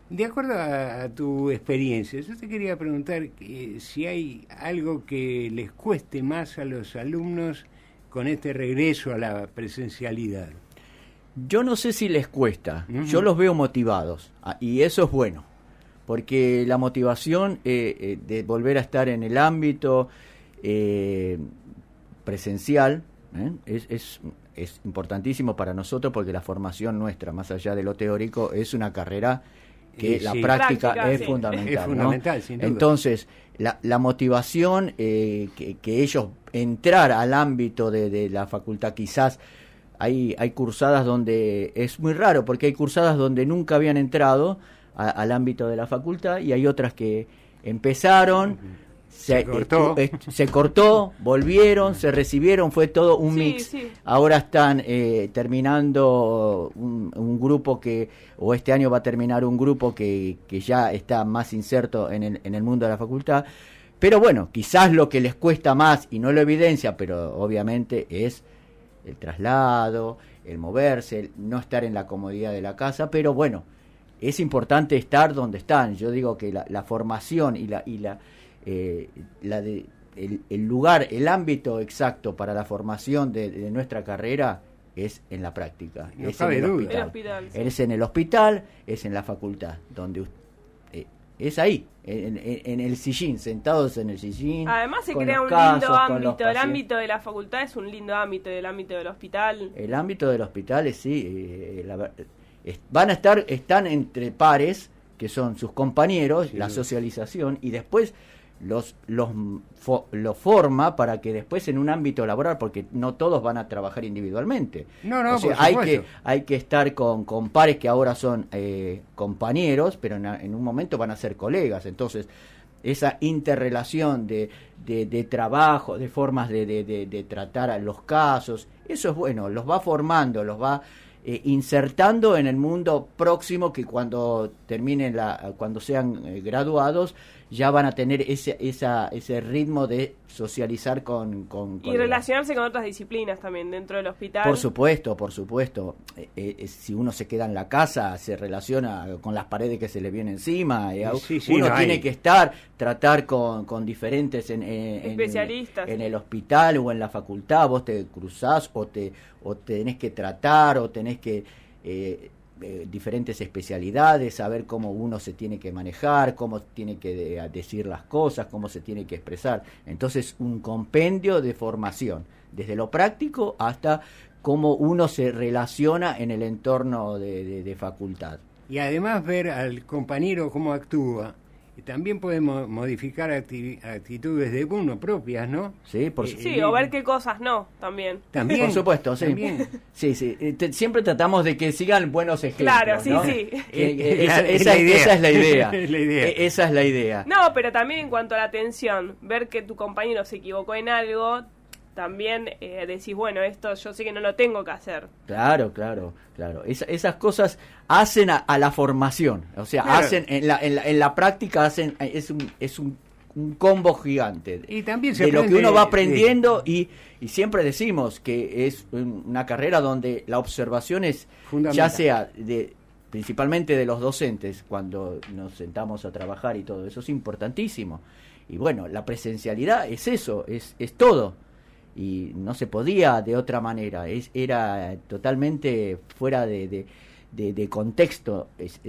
de acuerdo a tu experiencia, yo te quería preguntar si hay algo que les cueste más a los alumnos con este regreso a la presencialidad. Yo no sé si les cuesta, Ujú. yo los veo motivados, y eso es bueno, porque la motivación de volver a estar en el ámbito presencial es importantísimo para nosotros, porque la formación nuestra, más allá de lo teórico, es una carrera que la Sí. práctica Práctica, es sí. fundamental. Es ¿no? fundamental, sin duda. Entonces, la motivación que ellos entrar al ámbito de la facultad, quizás hay cursadas donde es muy raro, porque hay cursadas donde nunca habían entrado al ámbito de la facultad, y hay otras que empezaron, se cortó, volvieron, se recibieron, fue todo un Sí, mix. sí. Ahora están terminando un grupo o este año va a terminar un grupo que ya está más inserto en el mundo de la facultad. Pero bueno, quizás lo que les cuesta más, y no lo evidencia, pero obviamente es el traslado, el moverse, el no estar en la comodidad de la casa, pero bueno, es importante estar donde están. Yo digo que la formación y el lugar, el ámbito exacto para la formación de nuestra carrera es en la práctica. No es cabe en el duda. hospital. El hospital, sí. Es en el hospital, es en la facultad, donde es ahí, en el sillín, sentados en el sillín. Además se con crea los un casos, lindo con los ámbito. El pacientes. ámbito de la facultad es un lindo ámbito, el ámbito del hospital. El ámbito del hospital es sí, están entre pares, que son sus compañeros, Sí. la socialización, y después los forma para que después en un ámbito laboral, porque no todos van a trabajar individualmente. No, no, O sea, por supuesto. hay que estar con pares que ahora son compañeros, pero en un momento van a ser colegas. Entonces, esa interrelación de trabajo, de formas de tratar a los casos, eso es bueno, los va formando, los va insertando en el mundo próximo, que cuando terminen cuando sean graduados, ya van a tener ese ritmo de socializar con Y colegas. relacionarse con otras disciplinas también dentro del hospital. Por supuesto. Si uno se queda en la casa, se relaciona con las paredes que se le vienen encima. Sí, sí, Uno no tiene hay. que tratar con diferentes Especialistas. en el hospital o en la facultad. Vos te cruzás o tenés que tratar o tenés que diferentes especialidades, saber cómo uno se tiene que manejar, cómo tiene que decir las cosas, cómo se tiene que expresar. Entonces, un compendio de formación, desde lo práctico hasta cómo uno se relaciona en el entorno de facultad. Y además ver al compañero cómo actúa. Y también podemos modificar actitudes de uno propias, ¿no? Sí, por Sí, o ver qué cosas no, también. También. Por supuesto, sí. También. Sí. Siempre tratamos de que sigan buenos ejemplos. Claro, sí, ¿no? sí. Esa Es la idea. es la idea. Es la idea. Esa es la idea. No, pero también en cuanto a la atención, ver que tu compañero se equivocó en algo, también decís, bueno, esto yo sé que no lo tengo que hacer. Claro. Esas cosas hacen a la formación. O sea, Claro. hacen en la práctica es un combo gigante. Y también se de lo que aprende, uno va aprendiendo y siempre decimos que es una carrera donde la observación es Fundamental. ya sea principalmente de los docentes cuando nos sentamos a trabajar y todo eso es importantísimo. Y bueno, la presencialidad es eso, es todo. Y no se podía de otra manera, era totalmente fuera de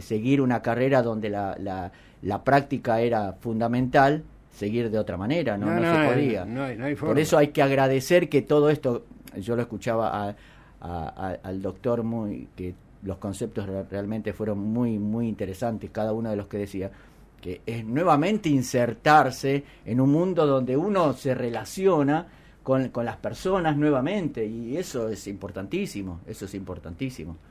seguir una carrera donde la práctica era fundamental, seguir de otra manera, no se podía. No hay forma. Por eso hay que agradecer que todo esto, yo lo escuchaba al doctor que los conceptos realmente fueron muy, muy interesantes, cada uno de los que decía, que es nuevamente insertarse en un mundo donde uno se relaciona con las personas nuevamente, y eso es importantísimo,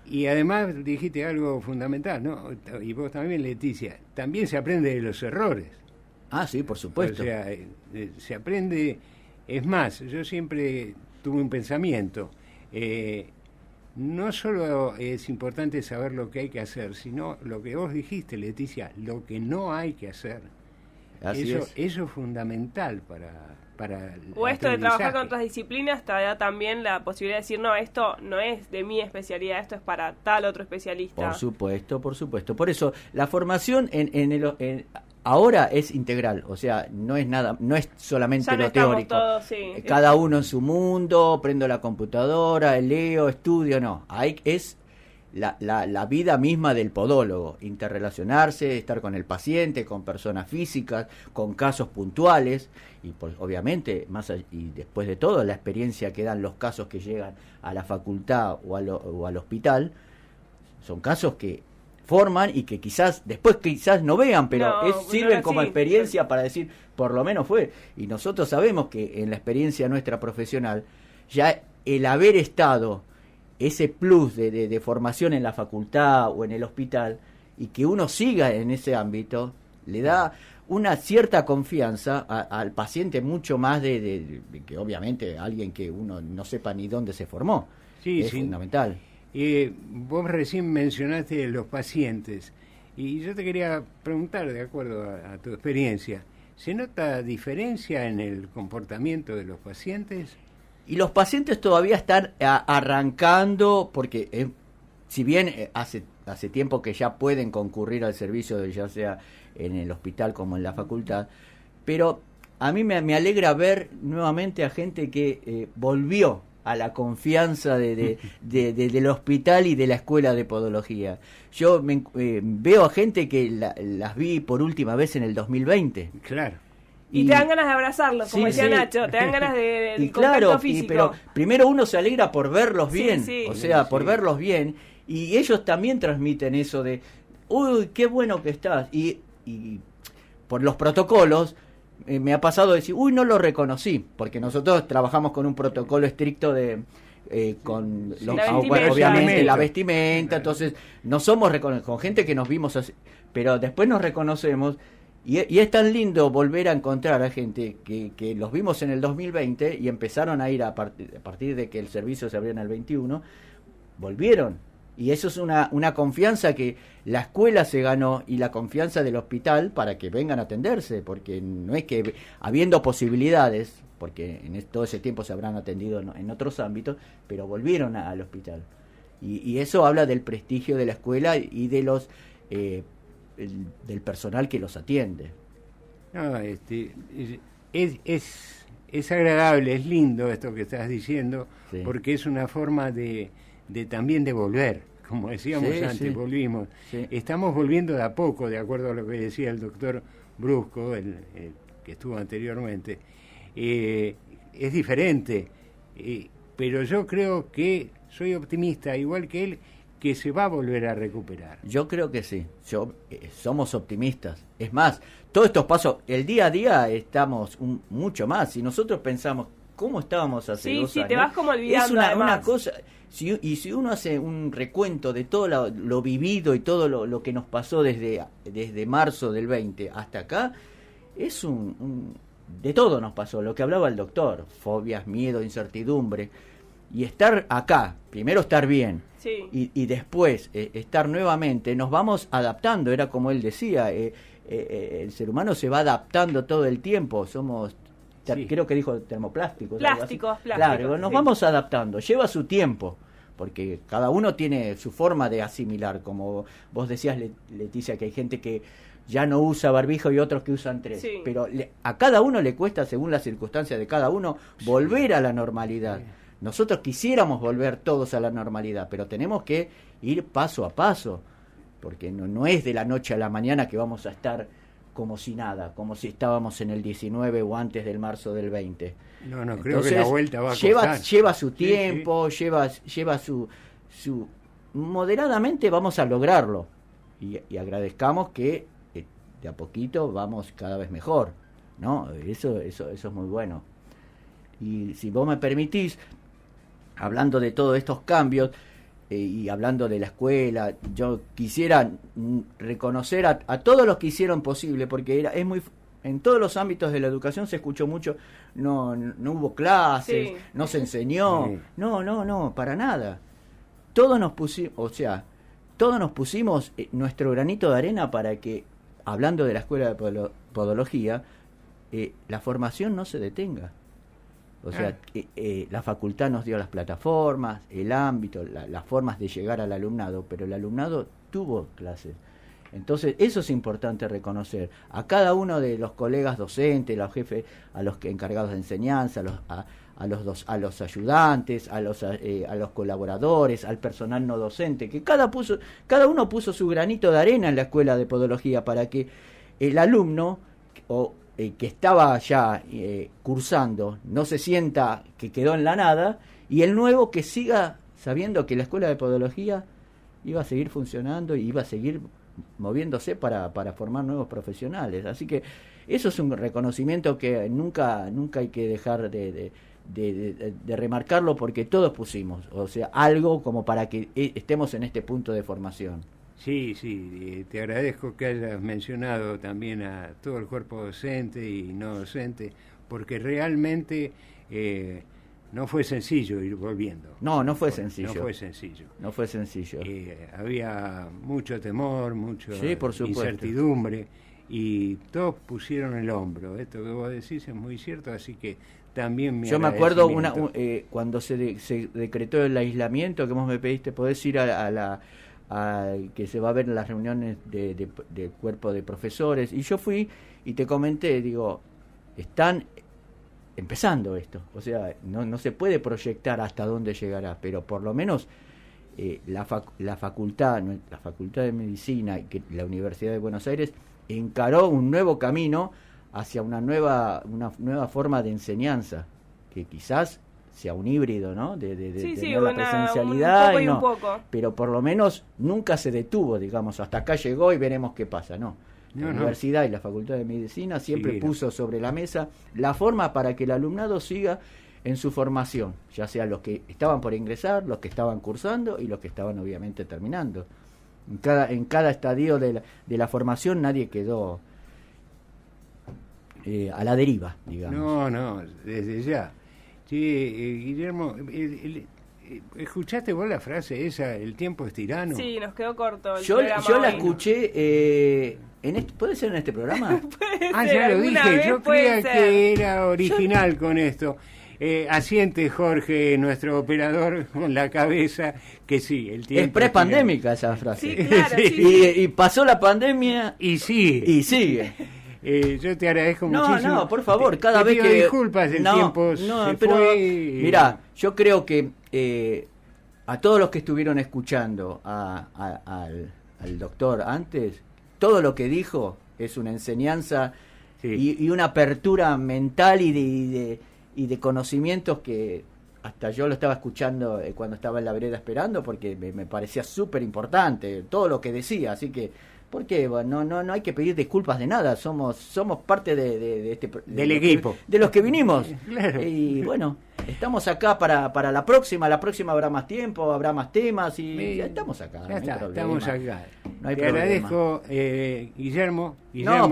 Y además dijiste algo fundamental, ¿no? Y vos también, Leticia, también se aprende de los errores. Ah, sí, por supuesto. O sea, se aprende, es más, yo siempre tuve un pensamiento, no solo es importante saber lo que hay que hacer, sino lo que vos dijiste, Leticia, lo que no hay que hacer. Eso es fundamental para o esto de trabajar con otras disciplinas te da también la posibilidad de decir, no, esto no es de mi especialidad, esto es para tal otro especialista. Por supuesto. Por eso la formación ahora es integral, o sea, no es solamente ya no lo teórico. Todos, sí. Cada uno en su mundo, prendo la computadora, leo, estudio, no. Ahí es la vida misma del podólogo, interrelacionarse, estar con el paciente, con personas físicas, con casos puntuales, y pues, obviamente, y después de todo, la experiencia que dan los casos que llegan a la facultad o al hospital, son casos que forman y que quizás no vean, pero sirven como experiencia para decir, por lo menos fue. Y nosotros sabemos que en la experiencia nuestra profesional, ya el haber estado ese plus de formación en la facultad o en el hospital, y que uno siga en ese ámbito, le da una cierta confianza al paciente, mucho más de que obviamente alguien que uno no sepa ni dónde se formó. Sí, es fundamental. Vos recién mencionaste los pacientes, y yo te quería preguntar, de acuerdo a tu experiencia, ¿se nota diferencia en el comportamiento de los pacientes? Y los pacientes todavía están arrancando, porque si bien hace tiempo que ya pueden concurrir al servicio, ya sea en el hospital como en la facultad, pero a mí me alegra ver nuevamente a gente que volvió a la confianza del hospital y de la escuela de podología. Yo veo a gente que las vi por última vez en el 2020. Claro. Y te dan ganas de abrazarlos, como decía Nacho, te dan ganas de contacto físico. Pero primero uno se alegra por verlos bien, por verlos bien, y ellos también transmiten eso de, uy, qué bueno que estás, y por los protocolos, me ha pasado de decir, uy, no lo reconocí, porque nosotros trabajamos con un protocolo estricto con obviamente la vestimenta, entonces no somos con gente que nos vimos así, pero después nos reconocemos. Y es tan lindo volver a encontrar a gente que los vimos en el 2020 y empezaron a ir a partir de que el servicio se abrió en el 21, volvieron. Y eso es una confianza que la escuela se ganó, y la confianza del hospital para que vengan a atenderse, porque no es que habiendo posibilidades, porque todo ese tiempo se habrán atendido en otros ámbitos, pero volvieron al hospital. Y eso habla del prestigio de la escuela y de los... del personal que los atiende. No, es agradable, es lindo esto que estás diciendo, porque es una forma de también de volver, como decíamos antes, volvimos. Sí. Estamos volviendo de a poco, de acuerdo a lo que decía el doctor Brusco, el que estuvo anteriormente. Es diferente, pero yo creo que soy optimista, igual que él, que se va a volver a recuperar. Yo creo que sí, somos optimistas. Es más, todos estos pasos, el día a día estamos mucho más. Si nosotros pensamos cómo estábamos hace 2 años... Sí, te vas como olvidando. Es una cosa... Si uno hace un recuento de todo lo vivido y todo lo que nos pasó desde marzo del 20 hasta acá, es de todo nos pasó, lo que hablaba el doctor, fobias, miedo, incertidumbre. Y estar acá, primero estar bien, y después estar nuevamente, nos vamos adaptando, era como él decía, el ser humano se va adaptando todo el tiempo, somos, creo que dijo termoplásticos. Plásticos. Claro, nos vamos adaptando, lleva su tiempo, porque cada uno tiene su forma de asimilar, como vos decías, Leticia, que hay gente que ya no usa barbijo y otros que usan 3, pero a cada uno le cuesta, según las circunstancias de cada uno, volver a la normalidad. Nosotros quisiéramos volver todos a la normalidad, pero tenemos que ir paso a paso, porque no es de la noche a la mañana que vamos a estar como si nada, como si estábamos en el 19 o antes del marzo del 20. No, creo Entonces, que la vuelta va a lleva costar. su tiempo, Sí. lleva su moderadamente vamos a lograrlo y agradezcamos que de a poquito vamos cada vez mejor, ¿no? Eso es muy bueno. Y si vos me permitís, hablando de todos estos cambios y hablando de la escuela, yo quisiera reconocer a todos los que hicieron posible, porque es muy en todos los ámbitos de la educación se escuchó mucho, no hubo clases, Sí. no se enseñó, Sí. no, para nada. Todos nos pusimos nuestro granito de arena para que, hablando de la escuela de podología, la formación no se detenga. O sea, la facultad nos dio las plataformas, el ámbito, las formas de llegar al alumnado, pero el alumnado tuvo clases. Entonces, eso es importante reconocer. A cada uno de los colegas docentes, los jefes, a los encargados de enseñanza, a los ayudantes, a los colaboradores, al personal no docente, que cada uno puso su granito de arena en la escuela de podología para que el alumno que estaba ya cursando no se sienta que quedó en la nada, y el nuevo que siga sabiendo que la escuela de podología iba a seguir funcionando y iba a seguir moviéndose para formar nuevos profesionales. Así que eso es un reconocimiento que nunca hay que dejar de remarcarlo, porque todos pusimos, o sea, algo como para que estemos en este punto de formación. Sí, te agradezco que hayas mencionado también a todo el cuerpo docente y no docente, porque realmente no fue sencillo ir volviendo. No fue sencillo. No fue sencillo. Había mucho temor, mucha Sí, por supuesto. incertidumbre, y todos pusieron el hombro. Esto que vos decís es muy cierto, así que también Yo me acuerdo agradecimiento. cuando se decretó el aislamiento, que vos me pediste, podés ir a que se va a ver en las reuniones de cuerpo de profesores, y yo fui y te comenté, digo, están empezando esto, o sea, no se puede proyectar hasta dónde llegará, pero por lo menos la facultad de medicina y que la Universidad de Buenos Aires encaró un nuevo camino hacia una nueva forma de enseñanza, que quizás sea un híbrido, ¿no? De tener la presencialidad, un poco. pero por lo menos nunca se detuvo, digamos, hasta acá llegó y veremos qué pasa, ¿no? La Universidad y la Facultad de Medicina siempre puso sobre la mesa la forma para que el alumnado siga en su formación, ya sea los que estaban por ingresar, los que estaban cursando y los que estaban obviamente terminando. En cada estadio de la formación nadie quedó a la deriva, digamos. No, desde ya. Sí, Guillermo, ¿escuchaste vos la frase esa, el tiempo es tirano? Sí, nos quedó corto el Yo programa la hoy. escuché, ¿puede ser en este programa? Puede ser, Ya lo alguna dije, vez yo puede creía ser. que era original con esto. Asiente Jorge, nuestro operador, con la cabeza, que sí, el tiempo Es prepandémica esa frase. Sí, claro, Sí. sí. Y pasó la pandemia y sí. y sigue. Yo te agradezco No, muchísimo. por favor, cada Te vez pido que... disculpas, el tiempo se pero, fue. Mirá, yo creo que a todos los que estuvieron escuchando al doctor antes, todo lo que dijo es una enseñanza y una apertura mental y de conocimientos que hasta yo lo estaba escuchando cuando estaba en la vereda esperando, porque me parecía súper importante todo lo que decía, así que porque bueno, no hay que pedir disculpas de nada, somos parte de este Del equipo. de los que vinimos. Claro. Y bueno, estamos acá para la próxima habrá más tiempo, habrá más temas y ya estamos acá. Ya no hay está, problema. estamos acá. No hay Te problema. agradezco, Guillermo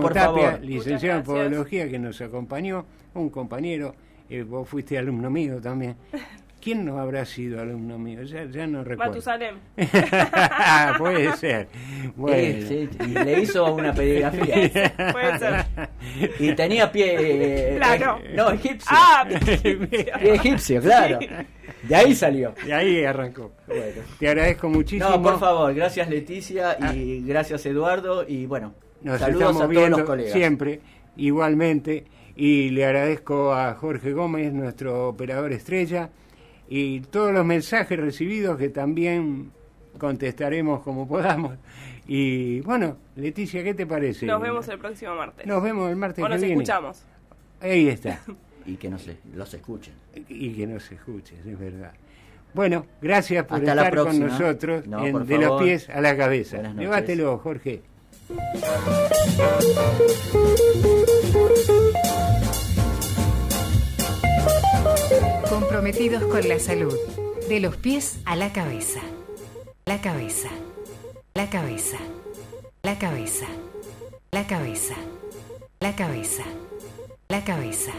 por Tapia, favor. licenciado en Muchas gracias. Podología, que nos acompañó, un compañero, vos fuiste alumno mío también. ¿Quién no habrá sido alumno mío? Ya no recuerdo. Matusalem. Puede ser. Bueno. Sí, y le hizo una pedigrafía. Puede ser. Y tenía pie... Plano. no, egipcio. Ah, Pie egipcio, claro. De ahí salió. De ahí arrancó. Bueno. Te agradezco muchísimo. No, por favor, gracias Leticia y gracias Eduardo y bueno, Nos saludos estamos a todos viendo los colegas. siempre, igualmente, y le agradezco a Jorge Gómez, nuestro operador estrella, y todos los mensajes recibidos que también contestaremos como podamos. Y bueno, Leticia, ¿qué te parece? Nos vemos el próximo martes. Nos vemos el martes O que nos viene. escuchamos. Ahí está. Y que no se los escuchen. Y que nos escuches, es verdad. Bueno, gracias por Hasta la estar con próxima. nosotros No, en por De los favor. pies a la cabeza. Buenas noches. Llévatelo, Jorge. Comprometidos con la salud. De los pies a la cabeza. La cabeza. La cabeza. La cabeza. La cabeza. La cabeza. La cabeza.